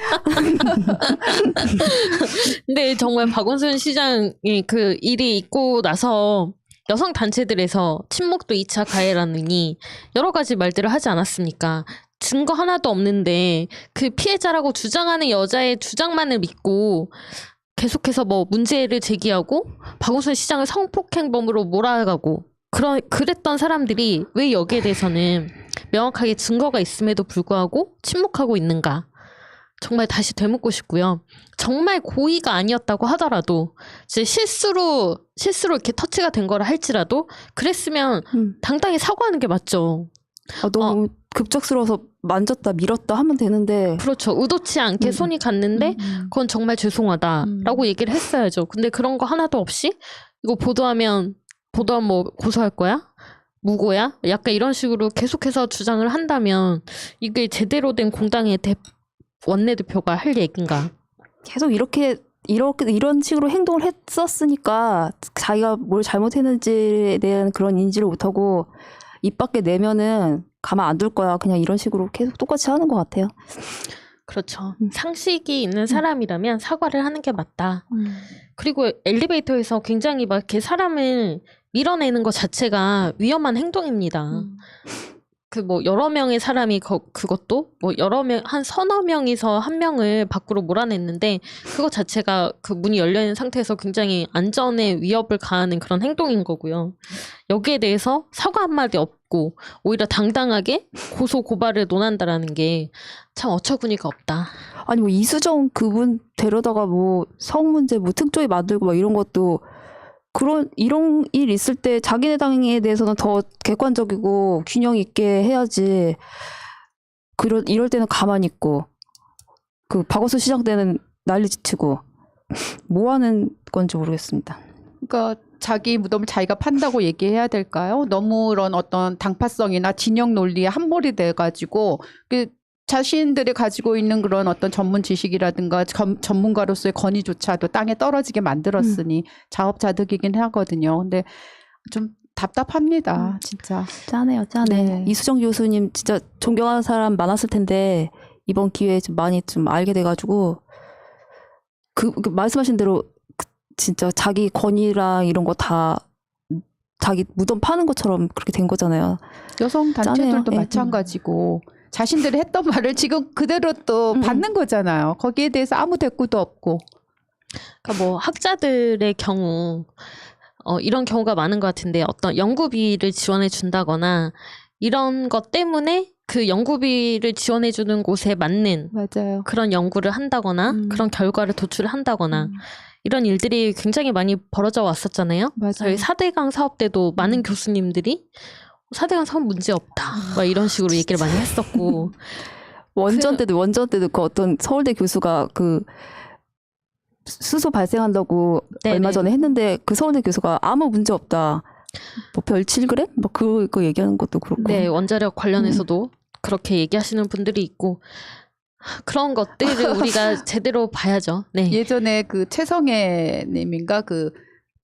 근데 정말 박원순 시장이 그 일이 있고 나서 여성 단체들에서 친목도 2차 가해라느니 여러 가지 말들을 하지 않았습니까? 증거 하나도 없는데 그 피해자라고 주장하는 여자의 주장만을 믿고 계속해서 뭐 문제를 제기하고 박원순 시장을 성폭행범으로 몰아가고 그랬던 사람들이 왜 여기에 대해서는 명확하게 증거가 있음에도 불구하고 침묵하고 있는가? 정말 다시 되묻고 싶고요. 정말 고의가 아니었다고 하더라도 이제 실수로 이렇게 터치가 된 거라 할지라도 그랬으면 당당히 사과하는 게 맞죠. 너무 급작스러워서 만졌다 밀었다 하면 되는데. 그렇죠. 의도치 않게 손이 갔는데 그건 정말 죄송하다라고 얘기를 했어야죠. 근데 그런 거 하나도 없이 이거 보도하면 뭐 고소할 거야? 무고야? 약간 이런 식으로 계속해서 주장을 한다면 이게 제대로 된 공당의 원내대표가 할 얘기인가? 계속 이런 식으로 행동을 했었으니까 자기가 뭘 잘못했는지에 대한 그런 인지를 못하고 입 밖에 내면은 가만 안 둘 거야. 그냥 이런 식으로 계속 똑같이 하는 것 같아요. 그렇죠. 상식이 있는 사람이라면 사과를 하는 게 맞다. 그리고 엘리베이터에서 굉장히 막 이렇게 사람을 밀어내는 것 자체가 위험한 행동입니다. 그 뭐 여러 명의 사람이 그것도 뭐 여러 명 한 서너 명이서 한 명을 밖으로 몰아냈는데 그것 자체가 그 문이 열려 있는 상태에서 굉장히 안전에 위협을 가하는 그런 행동인 거고요. 여기에 대해서 사과 한마디 없고 오히려 당당하게 고소 고발을 논한다라는 게 참 어처구니가 없다. 아니 뭐 이수정 그분 데려다가 뭐 성문제 뭐 특조위 만들고 막 이런 것도 이런 일 있을 때 자기네 당에 대해서는 더 객관적이고 균형 있게 해야지. 이럴 때는 가만히 있고 그 박원순 시장 때는 난리치고 뭐 하는 건지 모르겠습니다. 그러니까 자기 무덤을 자기가 판다고 얘기해야 될까요? 너무 이런 어떤 당파성이나 진영 논리에 함몰이 돼가지고 자신들이 가지고 있는 그런 어떤 전문 지식이라든가 전문가로서의 권위조차도 땅에 떨어지게 만들었으니 자업자득이긴 하거든요. 근데 좀 답답합니다. 진짜. 짠해요. 네. 이수정 교수님 진짜 존경하는 사람 많았을 텐데 이번 기회에 좀 많이 좀 알게 돼가지고 그 말씀하신 대로 진짜 자기 권위랑 이런 거 다 자기 무덤 파는 것처럼 그렇게 된 거잖아요. 여성 단체들도 짠해요. 마찬가지고 자신들이 했던 말을 지금 그대로 또 받는 거잖아요. 거기에 대해서 아무 대꾸도 없고. 그러니까 뭐 학자들의 경우 이런 경우가 많은 것 같은데 어떤 연구비를 지원해 준다거나 이런 것 때문에 그 연구비를 지원해 주는 곳에 맞는 맞아요. 그런 연구를 한다거나 그런 결과를 도출을 한다거나 이런 일들이 굉장히 많이 벌어져 왔었잖아요. 맞아요. 저희 4대강 사업 때도 많은 교수님들이 4대강 사업 문제 없다. 막 이런 식으로 얘기를 많이 했었고. 원전 때도 그 어떤 서울대 교수가 그 수소 발생한다고 네네. 얼마 전에 했는데 그 서울대 교수가 아무 문제 없다. 뭐 별 7g? 뭐 그거 얘기하는 것도 그렇고. 네, 원자력 관련해서도 그렇게 얘기하시는 분들이 있고 그런 것들을 우리가 제대로 봐야죠. 네. 예전에 그 최성애 님인가 그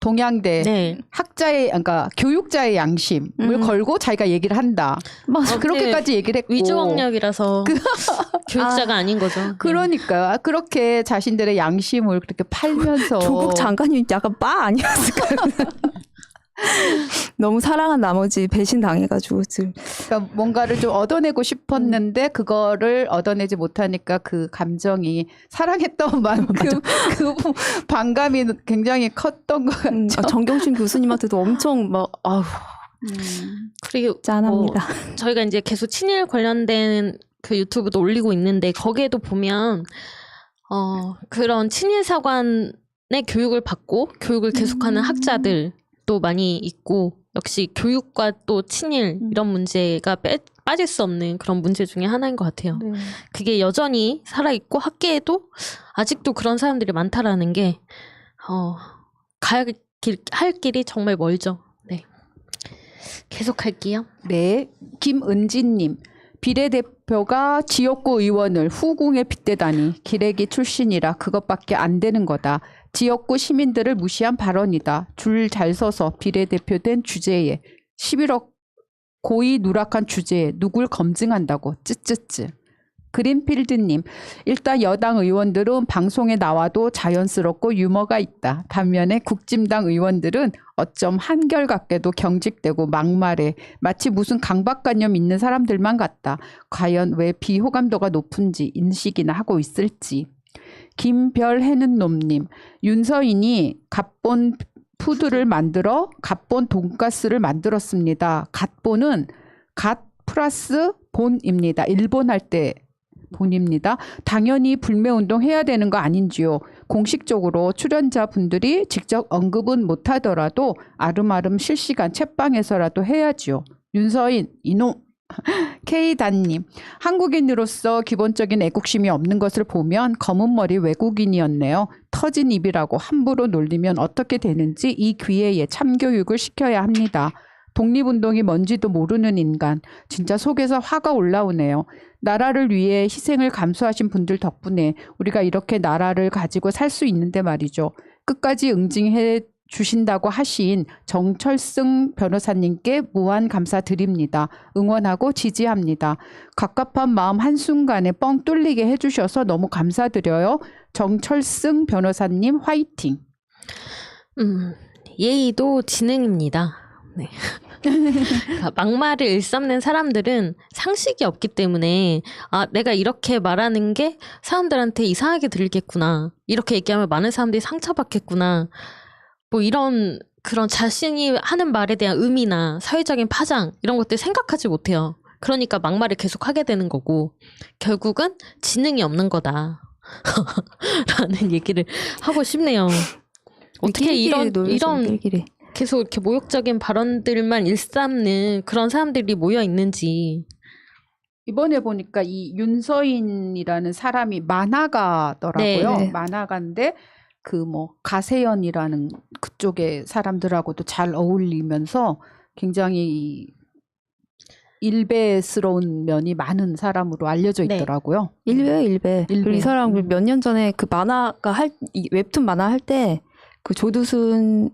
동양대 네. 학자의 그러니까 교육자의 양심을 걸고 자기가 얘기를 한다. 맞아. 그렇게까지 얘기를 했고 위주학력이라서 교육자가 아닌 거죠. 네. 그러니까 그렇게 자신들의 양심을 그렇게 팔면서 조국 장관이 약간 빠 아니었을까요? 너무 사랑한 나머지 배신 당해가지고 지금. 그러니까 뭔가를 좀 얻어내고 싶었는데 그거를 얻어내지 못하니까 그 감정이 사랑했던 만큼 그 반감이 굉장히 컸던 것 같죠. 정경심 교수님한테도 엄청 막 아우 그리고 짠합니다. 저희가 이제 계속 친일 관련된 그 유튜브도 올리고 있는데 거기에도 보면 그런 친일 사관의 교육을 받고 교육을 계속하는 학자들도 많이 있고 역시 교육과 또 친일 이런 문제가 빠질 수 없는 그런 문제 중에 하나인 것 같아요. 네. 그게 여전히 살아있고 학계에도 아직도 그런 사람들이 많다라는 게 할 길이 정말 멀죠. 네. 계속 할게요. 네, 김은지님. 비례대표가 지역구 의원을 후궁에 빗대다니 기레기 출신이라 그것밖에 안 되는 거다. 지역구 시민들을 무시한 발언이다. 줄 잘 서서 비례대표 된 주제에 11억 고의 누락한 주제에 누굴 검증한다고 쯔쯔쯔. 그린필드님, 일단 여당 의원들은 방송에 나와도 자연스럽고 유머가 있다. 반면에 국진당 의원들은 어쩜 한결같게도 경직되고 막말해 마치 무슨 강박관념 있는 사람들만 같다. 과연 왜 비호감도가 높은지 인식이나 하고 있을지. 김별해는 놈님, 윤서인이 갓본 푸드를 만들어 갓본 돈가스를 만들었습니다. 갓본은 갓 플러스 본입니다. 일본 할 때 본입니다. 당연히 불매운동 해야 되는 거 아닌지요. 공식적으로 출연자분들이 직접 언급은 못하더라도 아름아름 실시간 채방에서라도 해야지요. 윤서인 이놈. K단님, 한국인으로서 기본적인 애국심이 없는 것을 보면 검은 머리 외국인이었네요. 터진 입이라고 함부로 놀리면 어떻게 되는지 이 기회에 참교육을 시켜야 합니다. 독립운동이 뭔지도 모르는 인간, 진짜 속에서 화가 올라오네요. 나라를 위해 희생을 감수하신 분들 덕분에 우리가 이렇게 나라를 가지고 살 수 있는데 말이죠. 끝까지 응징해 주신다고 하신 정철승 변호사님께 무한 감사드립니다. 응원하고 지지합니다. 갑갑한 마음 한순간에 뻥 뚫리게 해주셔서 너무 감사드려요. 정철승 변호사님 화이팅. 예의도 지능입니다. 네. 그러니까 막말을 일삼는 사람들은 상식이 없기 때문에 내가 이렇게 말하는 게 사람들한테 이상하게 들리겠구나. 이렇게 얘기하면 많은 사람들이 상처받겠구나. 뭐 이런 그런 자신이 하는 말에 대한 의미나 사회적인 파장 이런 것들 생각하지 못해요. 그러니까 막말을 계속 하게 되는 거고 결국은 지능이 없는 거다. 라는 얘기를 하고 싶네요. 어떻게 이런 계속 이렇게 모욕적인 발언들만 일삼는 그런 사람들이 모여 있는지. 이번에 보니까 이 윤서인이라는 사람이 만화가더라고요. 네. 만화가인데 그 뭐 가세연이라는 그쪽의 사람들하고도 잘 어울리면서 굉장히 일베스러운 면이 많은 사람으로 알려져 있더라고요. 일베. 그리고 이 사람 음. 몇 년 전에 그 만화가 이 웹툰 만화 할 때 그 조두순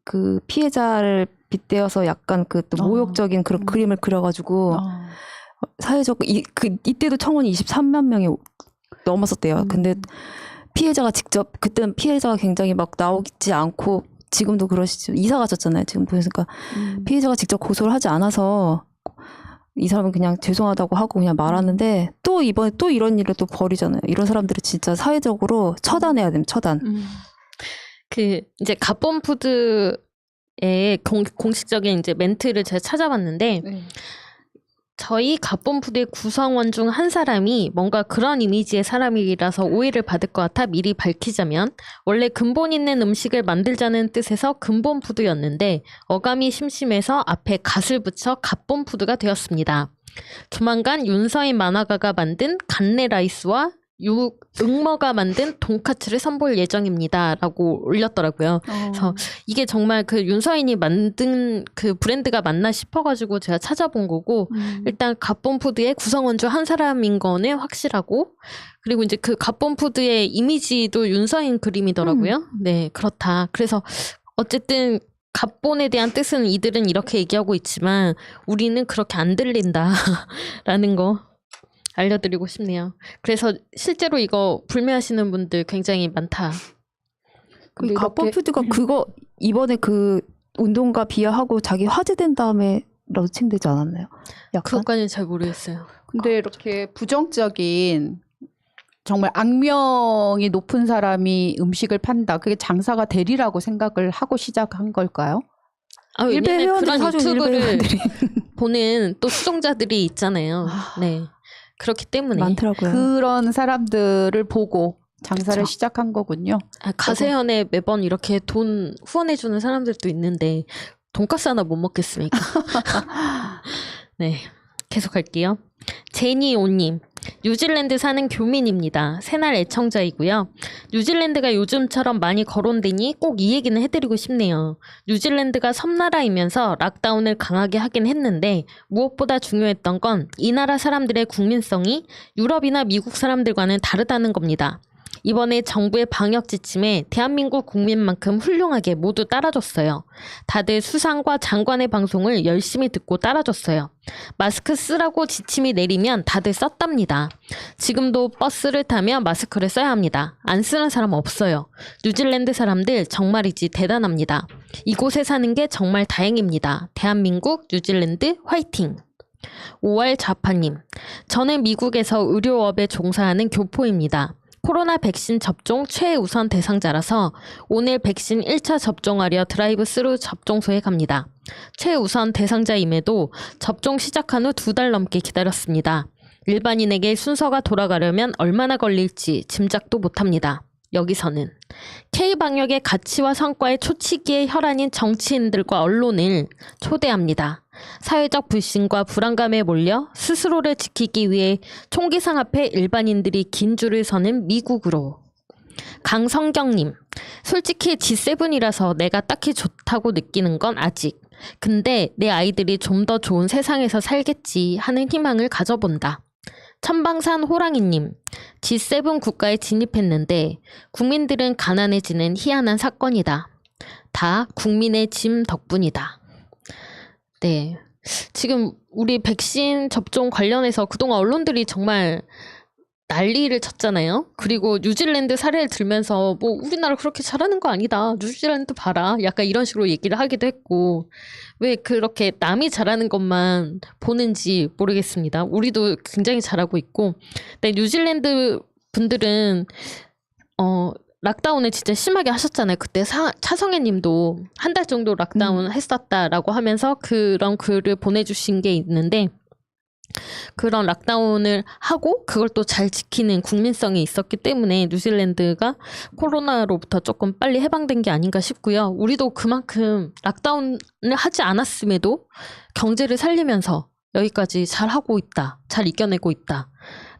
그 피해자를 빗대어서 약간 그 또 모욕적인 그런 그림을 그려가지고 사회적 이때도 청원이 23만 명이 넘었었대요. 근데 피해자가 직접 그때는 피해자가 굉장히 막 나오지 않고 지금도 그러시죠. 이사 가셨잖아요. 지금 보니까 피해자가 직접 고소를 하지 않아서 이 사람은 그냥 죄송하다고 하고 그냥 말하는데 또 이번에 또 이런 일을 또 벌이잖아요. 이런 사람들을 진짜 사회적으로 처단해야 됩니다. 처단. 그 이제 갓본푸드 공식적인 이제 멘트를 제가 찾아봤는데 네. 저희 갑본푸드의 구성원 중 한 사람이 뭔가 그런 이미지의 사람이라서 오해를 받을 것 같아 미리 밝히자면 원래 근본 있는 음식을 만들자는 뜻에서 근본푸드였는데 어감이 심심해서 앞에 갓을 붙여 갑본푸드가 되었습니다. 조만간 윤서인 만화가가 만든 간레라이스와 응머가 만든 돈카츠를 선보일 예정입니다. 라고 올렸더라고요. 그래서 이게 정말 그 윤서인이 만든 그 브랜드가 맞나 싶어가지고 제가 찾아본 거고 일단 갑본푸드의 구성원 중 한 사람인 거는 확실하고 그리고 이제 그 갑본푸드의 이미지도 윤서인 그림이더라고요. 네, 그렇다. 그래서 어쨌든 갑본에 대한 뜻은 이들은 이렇게 얘기하고 있지만 우리는 그렇게 안 들린다라는 거 알려드리고 싶네요. 그래서 실제로 이거 불매하시는 분들 굉장히 많다. 그 갑본푸드가 그거 이번에 그 운동가 비하하고 자기 화제된 다음에 런칭되지 않았나요? 약간? 그것까지는 잘 모르겠어요. 근데 이렇게 부정적인 정말 악명이 높은 사람이 음식을 판다. 그게 장사가 되리라고 생각을 하고 시작한 걸까요? 아, 일베 왜냐면 회원들 그런 사실 유튜브를 일베 회원들이 보는 또 수종자들이 있잖아요. 네. 그렇기 때문에 많더라고요. 그런 사람들을 보고 장사를 그쵸. 시작한 거군요. 가세연에 매번 이렇게 돈 후원해주는 사람들도 있는데 돈가스 하나 못 먹겠습니까? 네, 계속할게요. 제니오님, 뉴질랜드 사는 교민입니다. 새날 애청자이고요. 뉴질랜드가 요즘처럼 많이 거론되니 꼭 이 얘기는 해드리고 싶네요. 뉴질랜드가 섬나라이면서 락다운을 강하게 하긴 했는데 무엇보다 중요했던 건 이 나라 사람들의 국민성이 유럽이나 미국 사람들과는 다르다는 겁니다. 이번에 정부의 방역 지침에 대한민국 국민만큼 훌륭하게 모두 따라줬어요. 다들 수상과 장관의 방송을 열심히 듣고 따라줬어요. 마스크 쓰라고 지침이 내리면 다들 썼답니다. 지금도 버스를 타면 마스크를 써야 합니다. 안 쓰는 사람 없어요. 뉴질랜드 사람들 정말이지 대단합니다. 이곳에 사는 게 정말 다행입니다. 대한민국, 뉴질랜드 화이팅! 5월 좌파님, 저는 미국에서 의료업에 종사하는 교포입니다. 코로나 백신 접종 최우선 대상자라서 오늘 백신 1차 접종하려 드라이브 스루 접종소에 갑니다. 최우선 대상자임에도 접종 시작한 후 2달 넘게 기다렸습니다. 일반인에게 순서가 돌아가려면 얼마나 걸릴지 짐작도 못합니다. 여기서는 K방역의 가치와 성과에 초치기에 혈안인 정치인들과 언론을 초대합니다. 사회적 불신과 불안감에 몰려 스스로를 지키기 위해 총기상 앞에 일반인들이 긴 줄을 서는 미국으로. 강성경님, 솔직히 G7이라서 내가 딱히 좋다고 느끼는 건 아직. 근데 내 아이들이 좀 더 좋은 세상에서 살겠지 하는 희망을 가져본다. 천방산 호랑이님, G7 국가에 진입했는데 국민들은 가난해지는 희한한 사건이다. 다 국민의 짐 덕분이다. 네, 지금 우리 백신 접종 관련해서 그동안 언론들이 정말 난리를 쳤잖아요. 그리고 뉴질랜드 사례를 들면서 뭐 우리나라 그렇게 잘하는 거 아니다. 뉴질랜드 봐라. 약간 이런 식으로 얘기를 하기도 했고 왜 그렇게 남이 잘하는 것만 보는지 모르겠습니다. 우리도 굉장히 잘하고 있고 근데 뉴질랜드 분들은 락다운을 진짜 심하게 하셨잖아요. 그때 차성애 님도 한 달 정도 락다운 했었다라고 하면서 그런 글을 보내주신 게 있는데 그런 락다운을 하고 그걸 또 잘 지키는 국민성이 있었기 때문에 뉴질랜드가 코로나로부터 조금 빨리 해방된 게 아닌가 싶고요. 우리도 그만큼 락다운을 하지 않았음에도 경제를 살리면서 여기까지 잘 하고 있다. 잘 이겨내고 있다.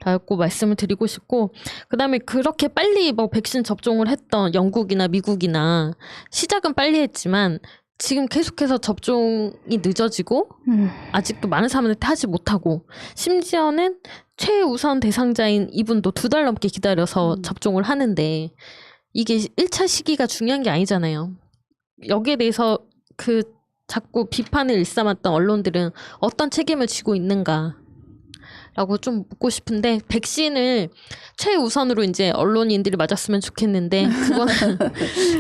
라고 말씀을 드리고 싶고 그다음에 그렇게 빨리 뭐 백신 접종을 했던 영국이나 미국이나 시작은 빨리 했지만 지금 계속해서 접종이 늦어지고 아직도 많은 사람들한테 하지 못하고 심지어는 최우선 대상자인 이분도 2달 넘게 기다려서 접종을 하는데 이게 1차 시기가 중요한 게 아니잖아요. 여기에 대해서 그 자꾸 비판을 일삼았던 언론들은 어떤 책임을 지고 있는가 라고 좀 묻고 싶은데 백신을 최우선으로 이제 언론인들이 맞았으면 좋겠는데 그거는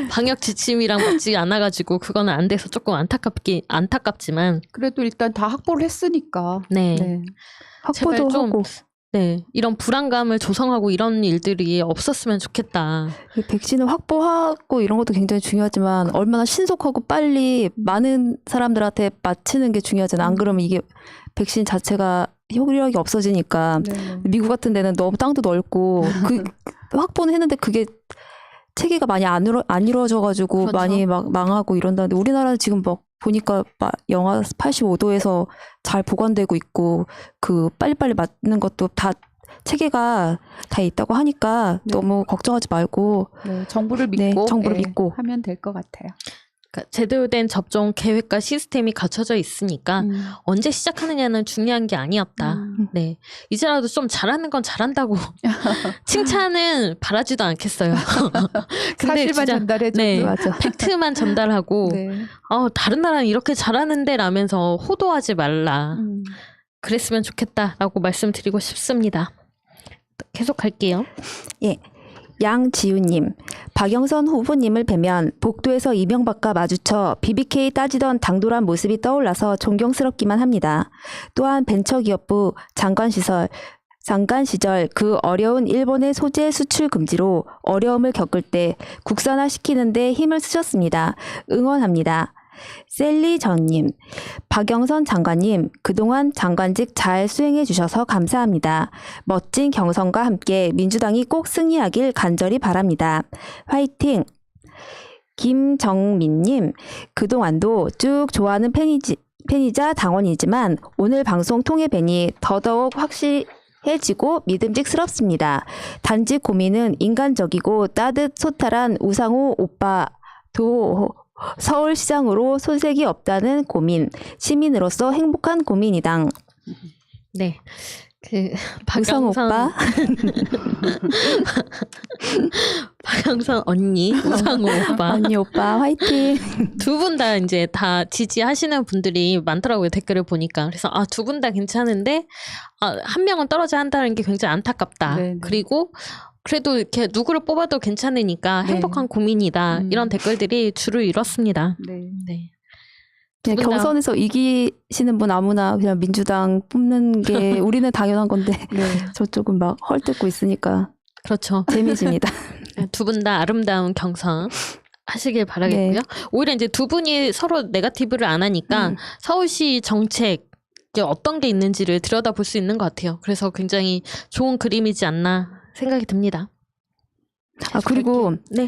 방역 지침이랑 맞지 않아가지고 그거는 안 돼서 조금 안타깝지만 그래도 일단 다 확보를 했으니까. 네, 네. 확보도 제발 좀 하고 네, 이런 불안감을 조성하고 이런 일들이 없었으면 좋겠다. 이 백신을 확보하고 이런 것도 굉장히 중요하지만 얼마나 신속하고 빨리 많은 사람들한테 맞히는 게 중요하잖아요. 안 그러면 이게 백신 자체가 효력이 없어지니까 네. 미국 같은 데는 너무 땅도 넓고 그 확보는 했는데 그게 체계가 많이 안 이루어져가지고 그렇죠. 많이 막 망하고 이런다는데 우리나라는 지금 막 보니까 영하 85도에서 잘 보관되고 있고 그 빨리빨리 맞는 것도 다 체계가 다 있다고 하니까 네. 너무 걱정하지 말고 네, 정부를 네, 믿고 정부를 예, 믿고. 하면 될 것 같아요. 그러니까 제대로 된 접종 계획과 시스템이 갖춰져 있으니까 언제 시작하느냐는 중요한 게 아니었다. 네, 이제라도 좀 잘하는 건 잘한다고 칭찬은 바라지도 않겠어요. 근데 사실만 진짜 전달해줘. 네, 맞아. 팩트만 전달하고 네. 다른 나라는 이렇게 잘하는데 라면서 호도하지 말라. 그랬으면 좋겠다라고 말씀드리고 싶습니다. 계속 갈게요. 예. 양지우님, 박영선 후보님을 뵈면 복도에서 이명박과 마주쳐 BBK 따지던 당돌한 모습이 떠올라서 존경스럽기만 합니다. 또한 벤처기업부 장관 시절 그 어려운 일본의 소재 수출 금지로 어려움을 겪을 때 국산화시키는데 힘을 쓰셨습니다. 응원합니다. 셀리정님, 박영선 장관님, 그동안 장관직 잘 수행해 주셔서 감사합니다. 멋진 경선과 함께 민주당이 꼭 승리하길 간절히 바랍니다. 화이팅! 김정민님, 그동안도 쭉 좋아하는 팬이자 당원이지만 오늘 방송 통해 뵈니 더더욱 확실해지고 믿음직스럽습니다. 단지 고민은 인간적이고 따뜻소탈한 우상호 오빠도 서울시장으로 손색이 없다는 고민, 시민으로서 행복한 고민이당. 네, 그 우상호 오빠, 박영선 언니, 우상호 오빠 언니 오빠 화이팅. 두 분 다 이제 다 지지하시는 분들이 많더라고요. 댓글을 보니까. 그래서 두 분 다 괜찮은데 한 명은 떨어져야 한다는 게 굉장히 안타깝다. 네네. 그리고 그래도 이렇게 누구를 뽑아도 괜찮으니까 네. 행복한 고민이다. 이런 댓글들이 주를 이뤘습니다. 네. 네. 그냥 두분 다- 경선에서 이기시는 분 아무나 그냥 민주당 뽑는 게 우리는 당연한 건데 네. 저쪽은 막 헐뜯고 있으니까 그렇죠. 재미집니다. 두 분 다 아름다운 경선 하시길 바라겠고요. 네. 오히려 이제 두 분이 서로 네거티브를 안 하니까 서울시 정책 어떤 게 있는지를 들여다볼 수 있는 것 같아요. 그래서 굉장히 좋은 그림이지 않나 생각이 듭니다. 그리고 네.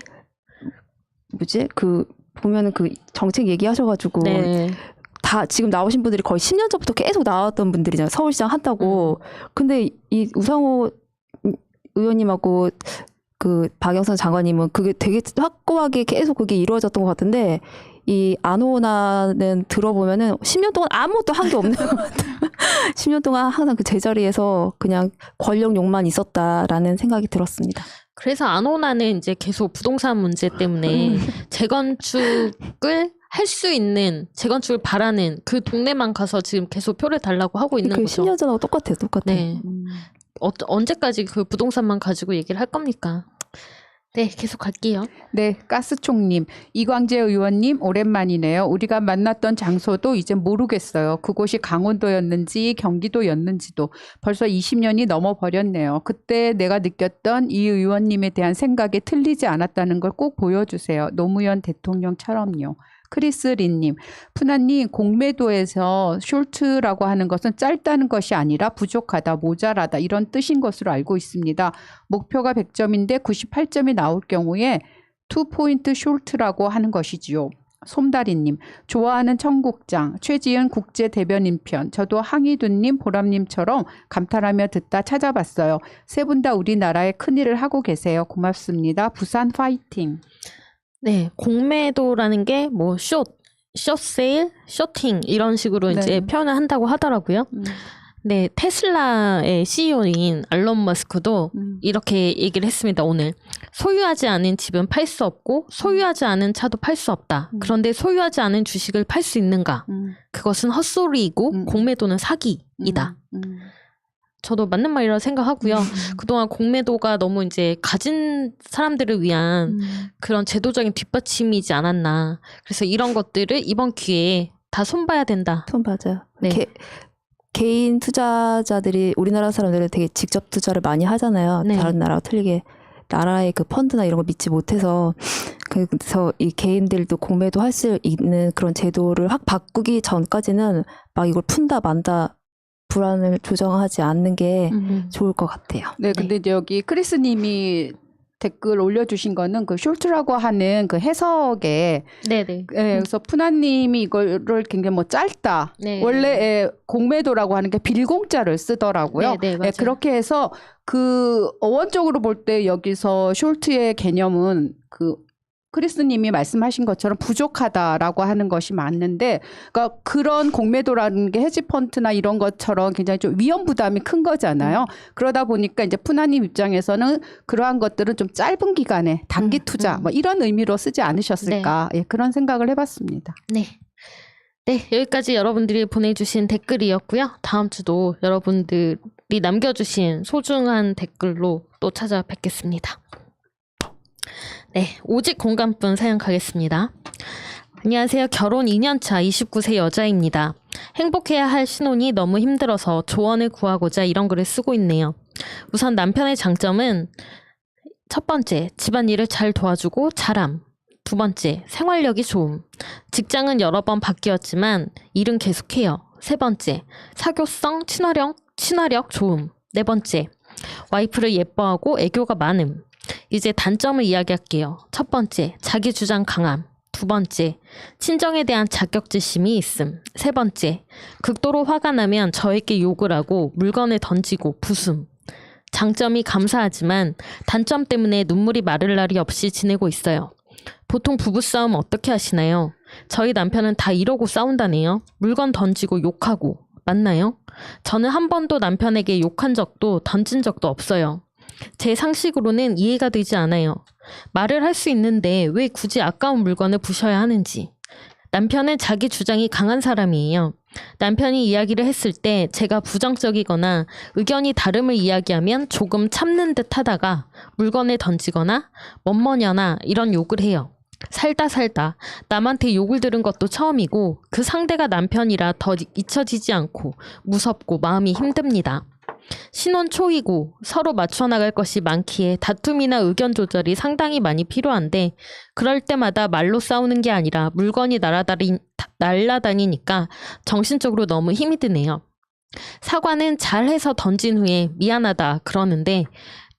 뭐지? 그 보면은 그 정책 얘기하셔가지고 네. 다 지금 나오신 분들이 거의 10년 전부터 계속 나왔던 분들이잖아요. 서울시장 한다고. 근데 이 우상호 의원님하고 그 박영선 장관님은 그게 되게 확고하게 계속 그게 이루어졌던 것 같은데 이 안호나는 들어보면은 10년 동안 아무것도 한 게 없는 것 같아요. 10년 동안 항상 그 제자리에서 그냥 권력욕만 있었다라는 생각이 들었습니다. 그래서 안오나는 이제 계속 부동산 문제 때문에 재건축을 할 수 있는 재건축을 바라는 그 동네만 가서 지금 계속 표를 달라고 하고 있는 그 거죠. 10년 전하고 똑같아요. 네. 언제까지 그 부동산만 가지고 얘기를 할 겁니까? 네, 계속 갈게요. 네, 가스총님, 이광재 의원님 오랜만이네요. 우리가 만났던 장소도 이제 모르겠어요. 그곳이 강원도였는지 경기도였는지도 벌써 20년이 넘어버렸네요. 그때 내가 느꼈던 이 의원님에 대한 생각이 틀리지 않았다는 걸 꼭 보여주세요. 노무현 대통령처럼요. 크리스린님, 푸나님, 공매도에서 숄트라고 하는 것은 짧다는 것이 아니라 부족하다, 모자라다 이런 뜻인 것으로 알고 있습니다. 목표가 100점인데 98점이 나올 경우에 2포인트 숄트라고 하는 것이지요. 솜다리님, 좋아하는 청국장, 최지은 국제대변인 편, 저도 항이두님, 보람님처럼 감탄하며 듣다 찾아봤어요. 세 분 다 우리나라에 큰일을 하고 계세요. 고맙습니다. 부산 파이팅. 네, 공매도라는 게 뭐 숏세일, 쇼팅 이런 식으로 네. 이제 표현을 한다고 하더라고요. 네, 테슬라의 CEO인 알론 머스크도 이렇게 얘기를 했습니다. 오늘 소유하지 않은 집은 팔 수 없고 소유하지 않은 차도 팔 수 없다. 그런데 소유하지 않은 주식을 팔 수 있는가? 그것은 헛소리이고 공매도는 사기이다. 저도 맞는 말이라고 생각하고요. 그동안 공매도가 너무 이제 가진 사람들을 위한 그런 제도적인 뒷받침이지 않았나. 그래서 이런 것들을 이번 기회에 다 손봐야 된다. 손 맞아요. 네. 개인 투자자들이 우리나라 사람들은 되게 직접 투자를 많이 하잖아요. 네. 다른 나라와 틀리게 나라의 그 펀드나 이런 거 믿지 못해서 그래서 이 개인들도 공매도 할 수 있는 그런 제도를 확 바꾸기 전까지는 막 이걸 푼다 만다 불안을 조정하지 않는 게 좋을 것 같아요. 네, 근데 이제 여기 크리스님이 댓글 올려주신 거는 그 숄트라고 하는 그 해석에 네네. 그래서 푸나님이 이거를 굉장히 뭐 짧다. 네. 원래 공매도라고 하는 게 빌공짜를 쓰더라고요. 네, 맞아요. 그렇게 해서 그 어원적으로 볼 때 여기서 숄트의 개념은 그 크리스님이 말씀하신 것처럼 부족하다라고 하는 것이 맞는데, 그러니까 그런 공매도라는 게 헤지펀드나 이런 것처럼 굉장히 좀 위험 부담이 큰 거잖아요. 그러다 보니까 이제 푸나님 입장에서는 그러한 것들은 좀 짧은 기간에 단기 투자 뭐 이런 의미로 쓰지 않으셨을까, 예, 그런 생각을 해봤습니다. 네. 네, 여기까지 여러분들이 보내주신 댓글이었고요. 다음 주도 여러분들이 남겨주신 소중한 댓글로 또 찾아뵙겠습니다. 네, 오직 공감분 사연 가겠습니다. 안녕하세요. 결혼 2년차 29세 여자입니다. 행복해야 할 신혼이 너무 힘들어서 조언을 구하고자 이런 글을 쓰고 있네요. 우선 남편의 장점은 첫 번째, 집안일을 잘 도와주고 잘함. 두 번째, 생활력이 좋음. 직장은 여러 번 바뀌었지만 일은 계속해요. 세 번째, 사교성, 친화력 좋음. 네 번째, 와이프를 예뻐하고 애교가 많음. 이제 단점을 이야기할게요. 첫 번째, 자기 주장 강함. 두 번째, 친정에 대한 자격지심이 있음. 세 번째, 극도로 화가 나면 저에게 욕을 하고 물건을 던지고 부숨. 장점이 감사하지만 단점 때문에 눈물이 마를 날이 없이 지내고 있어요. 보통 부부싸움 어떻게 하시나요? 저희 남편은 다 이러고 싸운다네요. 물건 던지고 욕하고. 맞나요? 저는 한 번도 남편에게 욕한 적도 던진 적도 없어요. 제 상식으로는 이해가 되지 않아요. 말을 할 수 있는데 왜 굳이 아까운 물건을 부셔야 하는지. 남편은 자기 주장이 강한 사람이에요. 남편이 이야기를 했을 때 제가 부정적이거나 의견이 다름을 이야기하면 조금 참는 듯 하다가 물건을 던지거나 뭐뭐냐나 이런 욕을 해요. 살다 남한테 욕을 들은 것도 처음이고 그 상대가 남편이라 더 잊혀지지 않고 무섭고 마음이 힘듭니다. 신혼 초이고 서로 맞춰 나갈 것이 많기에 다툼이나 의견 조절이 상당히 많이 필요한데 그럴 때마다 말로 싸우는 게 아니라 물건이 날아다니니까 정신적으로 너무 힘이 드네요. 사과는 잘해서 던진 후에 미안하다 그러는데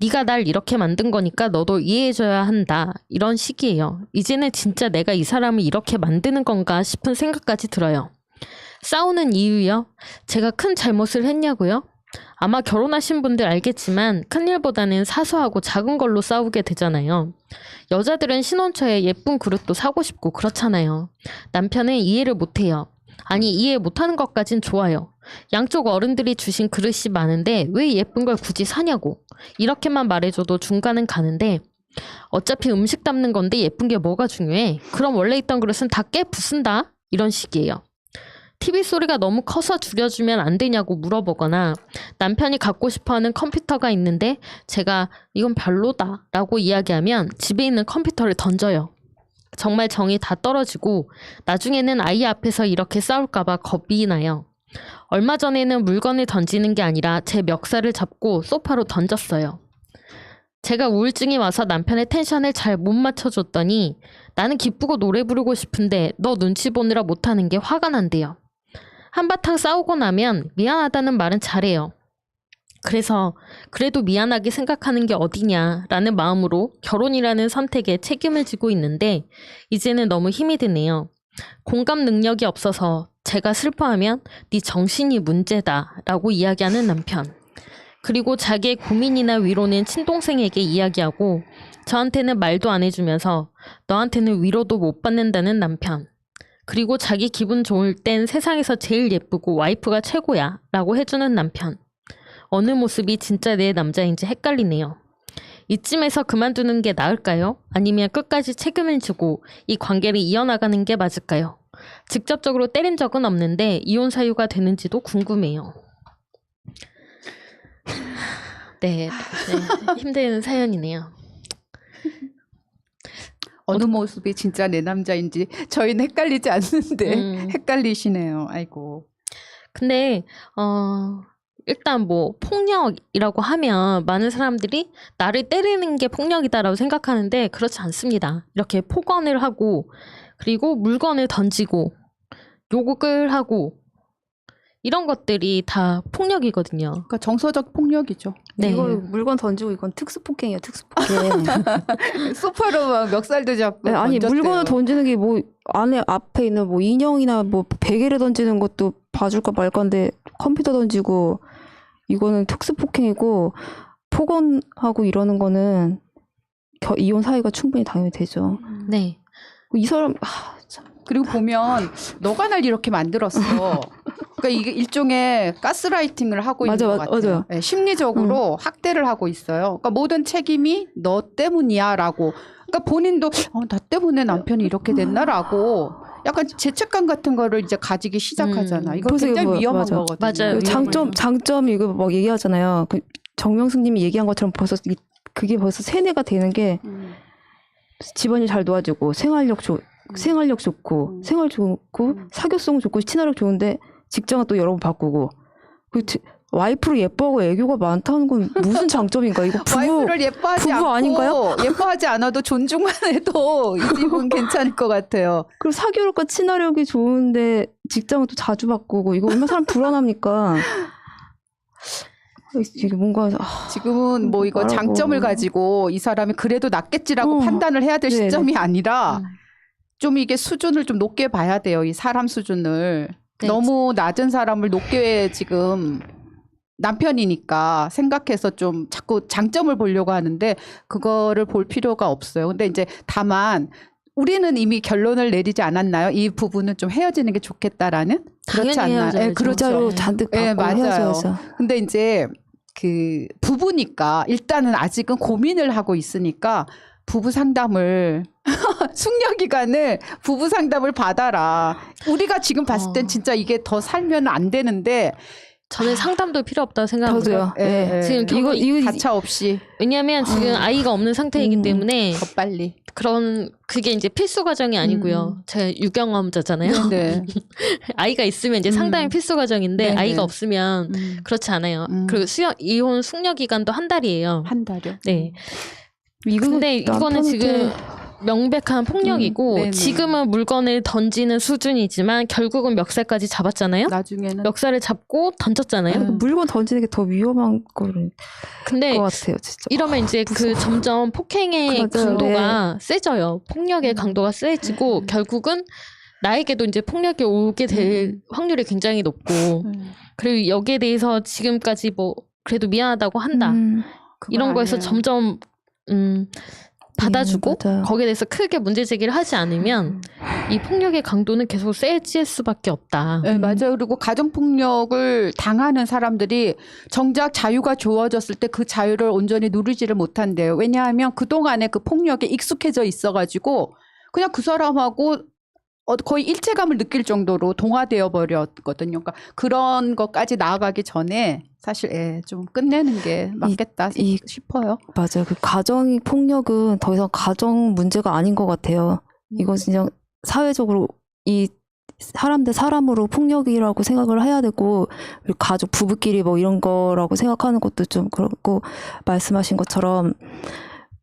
네가 날 이렇게 만든 거니까 너도 이해해줘야 한다 이런 식이에요. 이제는 진짜 내가 이 사람을 이렇게 만드는 건가 싶은 생각까지 들어요. 싸우는 이유요? 제가 큰 잘못을 했냐고요? 아마 결혼하신 분들 알겠지만 큰일보다는 사소하고 작은 걸로 싸우게 되잖아요. 여자들은 신혼 초에 예쁜 그릇도 사고 싶고 그렇잖아요. 남편은 이해를 못해요. 아니 이해 못하는 것까진 좋아요. 양쪽 어른들이 주신 그릇이 많은데 왜 예쁜 걸 굳이 사냐고. 이렇게만 말해줘도 중간은 가는데 어차피 음식 담는 건데 예쁜 게 뭐가 중요해. 그럼 원래 있던 그릇은 다 깨 부순다. 이런 식이에요. TV 소리가 너무 커서 줄여주면 안 되냐고 물어보거나 남편이 갖고 싶어하는 컴퓨터가 있는데 제가 이건 별로다 라고 이야기하면 집에 있는 컴퓨터를 던져요. 정말 정이 다 떨어지고 나중에는 아이 앞에서 이렇게 싸울까봐 겁이 나요. 얼마 전에는 물건을 던지는 게 아니라 제 멱살을 잡고 소파로 던졌어요. 제가 우울증이 와서 남편의 텐션을 잘 못 맞춰줬더니 나는 기쁘고 노래 부르고 싶은데 너 눈치 보느라 못하는 게 화가 난대요. 한바탕 싸우고 나면 미안하다는 말은 잘해요. 그래서 그래도 미안하게 생각하는 게 어디냐라는 마음으로 결혼이라는 선택에 책임을 지고 있는데 이제는 너무 힘이 드네요. 공감 능력이 없어서 제가 슬퍼하면 네 정신이 문제다 라고 이야기하는 남편. 그리고 자기의 고민이나 위로는 친동생에게 이야기하고 저한테는 말도 안 해주면서 너한테는 위로도 못 받는다는 남편. 그리고 자기 기분 좋을 땐 세상에서 제일 예쁘고 와이프가 최고야 라고 해주는 남편. 어느 모습이 진짜 내 남자인지 헷갈리네요. 이쯤에서 그만두는 게 나을까요? 아니면 끝까지 책임을 지고 이 관계를 이어나가는 게 맞을까요? 직접적으로 때린 적은 없는데 이혼 사유가 되는지도 궁금해요. 네, 힘든 사연이네요. 어느 모습이 진짜 내 남자인지 저희는 헷갈리지 않는데 헷갈리시네요. 아이고. 근데 일단 뭐 폭력이라고 하면 많은 사람들이 나를 때리는 게 폭력이다라고 생각하는데 그렇지 않습니다. 이렇게 폭언을 하고 그리고 물건을 던지고 욕을 하고 이런 것들이 다 폭력이거든요. 그러니까 정서적 폭력이죠. 네. 이거 물건 던지고 이건 특수폭행이에요. 특수폭행. 소파로 막 멱살도 잡고 네, 아니 던졌대요. 물건을 던지는 게 뭐 안에 앞에 있는 뭐 인형이나 뭐 베개를 던지는 것도 봐줄까 말 건데 컴퓨터 던지고 이거는 특수폭행이고 폭언하고 이러는 거는 이혼 사유가 충분히 당연히 되죠. 네. 이 사람 그리고 보면 너가 날 이렇게 만들었어. 그러니까 이게 일종의 가스라이팅을 하고 있는 것 같아요. 맞아요. 네, 심리적으로 학대를 하고 있어요. 그러니까 모든 책임이 너 때문이야라고. 그러니까 본인도 나 때문에 남편이 이렇게 됐나라고 약간 죄책감 같은 거를 이제 가지기 시작하잖아. 이거 그래서 굉장히 이거 위험한 맞아. 거거든요. 맞아요. 장점 이거 막 얘기하잖아요. 그 정명숙님이 얘기한 것처럼 벌써 그게 벌써 세뇌가 되는 게 집안일 잘 도와주고 생활력 좋고 생활 좋고 사교성 좋고 친화력 좋은데 직장은 또 여러 번 바꾸고 와이프를 예뻐하고 애교가 많다는 건 무슨 장점인가? 이거 와이프를 예뻐하지 부부 않고 아닌가요? 예뻐하지 않아도 존중만 해도 이 집은 괜찮을 것 같아요. 그리고 사교력과 친화력이 좋은데 직장은 또 자주 바꾸고 이거 얼마나 사람 불안합니까? 이게 뭔가 지금은 뭐 이거 말하고. 장점을 가지고 이 사람이 그래도 낫겠지라고 판단을 해야 될 네네. 시점이 아니라 좀 이게 수준을 좀 높게 봐야 돼요. 이 사람 수준을. 네. 너무 낮은 사람을 높게 지금 남편이니까 생각해서 좀 자꾸 장점을 보려고 하는데 그거를 볼 필요가 없어요. 근데 이제 다만 우리는 이미 결론을 내리지 않았나요? 이 부부는 좀 헤어지는 게 좋겠다라는? 그렇지 당연히 않나요? 헤어져야죠. 예, 그렇죠. 글자로 잔뜩 예, 받고 맞아요. 헤어져야죠. 근데 이제 그 부부니까 일단은 아직은 고민을 하고 있으니까 부부 상담을 숙려 기간을 부부 상담을 받아라. 우리가 지금 봤을 땐 진짜 이게 더 살면 안 되는데 저는 상담도 필요 없다고 생각합니다. 저도요. 예. 지금 이거 가차 없이 왜냐하면 지금 아이가 없는 상태이기 때문에 더 빨리. 그게 이제 필수 과정이 아니고요. 제가 유경험자잖아요. 네. 아이가 있으면 이제 상담이 필수 과정인데 네네. 아이가 없으면 그렇지 않아요. 그리고 이혼 숙려 기간도 한 달이에요. 한 달이요. 네. 근데 이거는 지금 명백한 폭력이고 네네. 지금은 물건을 던지는 수준이지만 결국은 멱살까지 잡았잖아요. 나중에는 멱살을 잡고 던졌잖아요. 물건 던지는 게 더 위험한 거를 근데 것 같아요, 진짜. 이러면 이제 그 점점 폭행의 맞아요. 강도가 세져요. 폭력의 강도가 세지고 결국은 나에게도 이제 폭력이 오게 될 확률이 굉장히 높고 그리고 여기에 대해서 지금까지 뭐 그래도 미안하다고 한다 이런 거에서 아니에요. 점점 받아주고 맞아요. 거기에 대해서 크게 문제 제기를 하지 않으면 이 폭력의 강도는 계속 세질 수밖에 없다. 네, 맞아요. 그리고 가정폭력을 당하는 사람들이 정작 자유가 주어졌을 때 그 자유를 온전히 누리지를 못한대요. 왜냐하면 그동안에 그 폭력에 익숙해져 있어가지고 그냥 그 사람하고 거의 일체감을 느낄 정도로 동화되어 버렸거든요. 그러니까 그런 것까지 나아가기 전에 사실 좀 끝내는 게 맞겠다 싶어요. 맞아요. 그 가정 폭력은 더 이상 가정 문제가 아닌 것 같아요. 이건 진짜 사회적으로 이 사람 대 사람으로 폭력이라고 생각을 해야 되고 가족 부부끼리 뭐 이런 거라고 생각하는 것도 좀 그렇고 말씀하신 것처럼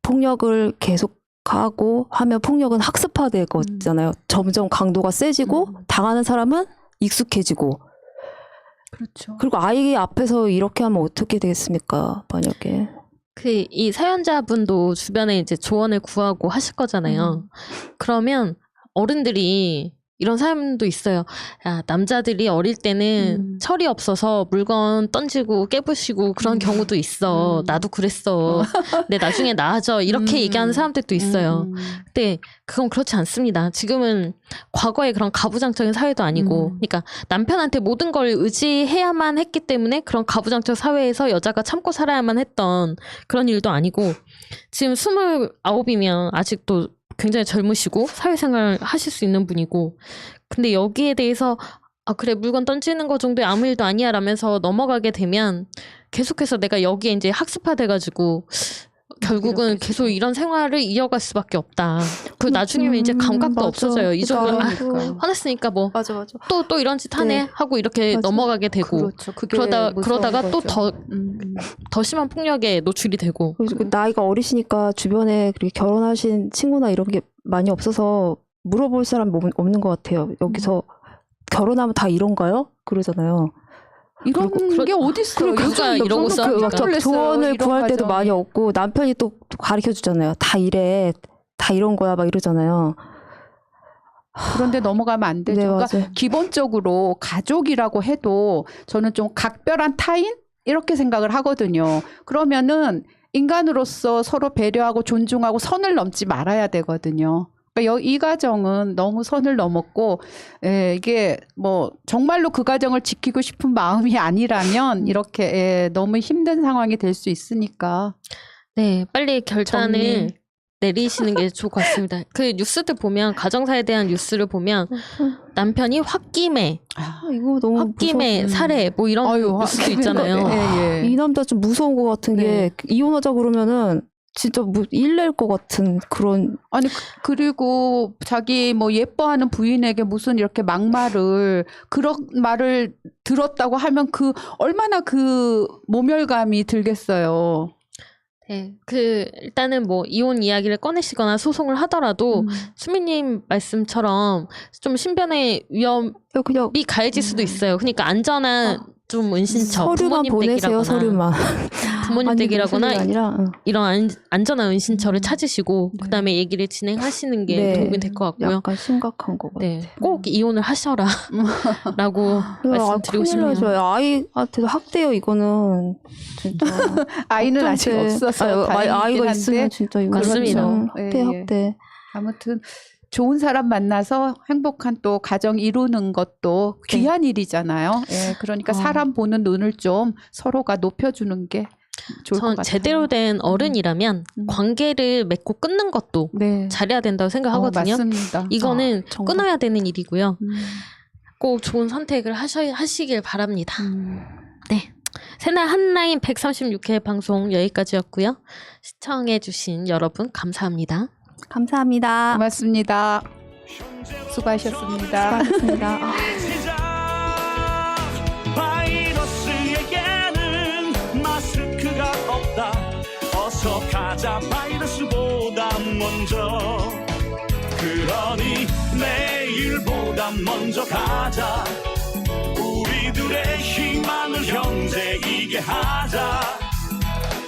폭력을 계속 하고 하면 폭력은 학습화될 거잖아요. 점점 강도가 세지고 당하는 사람은 익숙해지고 그렇죠. 그리고 아이 앞에서 이렇게 하면 어떻게 되겠습니까? 만약에 이 사연자분도 주변에 이제 조언을 구하고 하실 거잖아요. 그러면 어른들이 이런 사람도 있어요. 야, 남자들이 어릴 때는 철이 없어서 물건 던지고 깨부시고 그런 경우도 있어. 나도 그랬어. 근데 나중에 나아져. 이렇게 얘기하는 사람들도 있어요. 근데 그건 그렇지 않습니다. 지금은 과거에 그런 가부장적인 사회도 아니고 그러니까 남편한테 모든 걸 의지해야만 했기 때문에 그런 가부장적 사회에서 여자가 참고 살아야만 했던 그런 일도 아니고 지금 29이면 아직도 굉장히 젊으시고 사회생활 하실 수 있는 분이고 근데 여기에 대해서 그래 물건 던지는 거 정도에 아무 일도 아니야 라면서 넘어가게 되면 계속해서 내가 여기에 이제 학습화돼가지고 결국은 이렇게 계속 이런 생활을 이어갈 수밖에 없다. 그 나중에는 이제 감각도 맞아. 없어져요. 이 정도면 그러니까요. 화냈으니까 뭐 맞아. 또 이런 짓 하네 네. 하고 이렇게 맞아. 넘어가게 되고 그렇죠. 그게 그러다가 무서운 또 거죠. 더 심한 폭력에 노출이 되고 그리고 나이가 어리시니까 주변에 그렇게 결혼하신 친구나 이런 게 많이 없어서 물어볼 사람이 없는 것 같아요. 여기서 결혼하면 다 이런가요? 그러잖아요. 이런 그리고 게 어딨어요. 그리고 요즘 누가 이러고 깜짝 싸우니까. 놀랐어요. 조언을 이런 구할 때도 과정이. 많이 없고 남편이 또 가르쳐 주잖아요. 다 이래. 다 이런 거야 막 이러잖아요. 그런데 넘어가면 안 되죠. 네, 그러니까 맞아요. 기본적으로 가족이라고 해도 저는 좀 각별한 타인 이렇게 생각을 하거든요. 그러면은 인간으로서 서로 배려하고 존중하고 선을 넘지 말아야 되거든요. 그러니까 이 가정은 너무 선을 넘었고, 이게 뭐 정말로 그 가정을 지키고 싶은 마음이 아니라면 이렇게 너무 힘든 상황이 될 수 있으니까. 네 빨리 결단을 정리. 내리시는 게 좋을 것 같습니다. 그 뉴스들 보면 가정사에 대한 뉴스를 보면 남편이 홧김에 이거 너무 홧김에 살해 뭐 이런 뉴스도 있잖아요. 이 남자 좀 무서운 것 같은 네. 게 이혼하자 그러면은 진짜 일낼 것 같은 그런 아니 그리고 자기 뭐 예뻐하는 부인에게 무슨 이렇게 막말을 그런 말을 들었다고 하면 그 얼마나 그 모멸감이 들겠어요. 네, 일단은 뭐 이혼 이야기를 꺼내시거나 소송을 하더라도 수미님 말씀처럼 좀 신변의 위험이 그냥 가해질 수도 있어요. 그러니까 안전한 좀 은신처, 서류만 부모님 보내세요. 댁이라거나 서류만. 부모님 아니, 댁이라거나 무슨 일이 아니라 이런 안전한 은신처를 찾으시고 네. 그다음에 얘기를 진행하시는 게 네. 도움이 될 것 같고요. 약간 심각한 거 같아요. 네, 꼭 이혼을 하셔라 라고 말씀드리고 큰일 싶네요. 나죠. 아이한테도 학대요 이거는 진짜. 아이는 아직 걱정돼. 없어서 아이가 다행이긴 있으면 한데 진짜 이거 맞습니다. 학대 예, 예. 학대. 아무튼 좋은 사람 만나서 행복한 또 가정 이루는 것도 귀한 일이잖아요. 예, 그러니까 사람 보는 눈을 좀 서로가 높여주는 게 좋을 것 전 같아요. 제대로 된 어른이라면 관계를 맺고 끊는 것도 네. 잘해야 된다고 생각하거든요. 맞습니다. 이거는 정말. 끊어야 되는 일이고요. 음. 꼭 좋은 선택을 하시길 바랍니다. 네. 새날 한라인 136회 방송 여기까지였고요. 시청해주신 여러분 감사합니다. 감사합니다. 고맙습니다. 수고하셨습니다. 수고하셨습니다. 바이러스에게는 마스크가 없다. 어서 가자 바이러스보다 먼저. 그러니 내일보다 먼저 가자. 우리들의 희망을 형제이게 하자.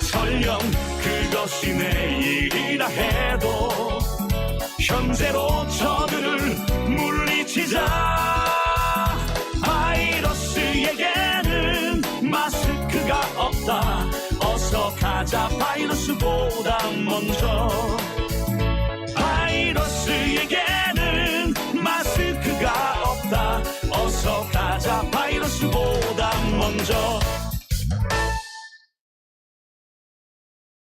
설령 그것이 내일이라 해도 현재로 저들을 물리치자. 바이러스에게는 마스크가 없다. 어서 가자 바이러스보다 먼저. 바이러스에게는 마스크가 없다. 어서 가자 바이러스보다 먼저.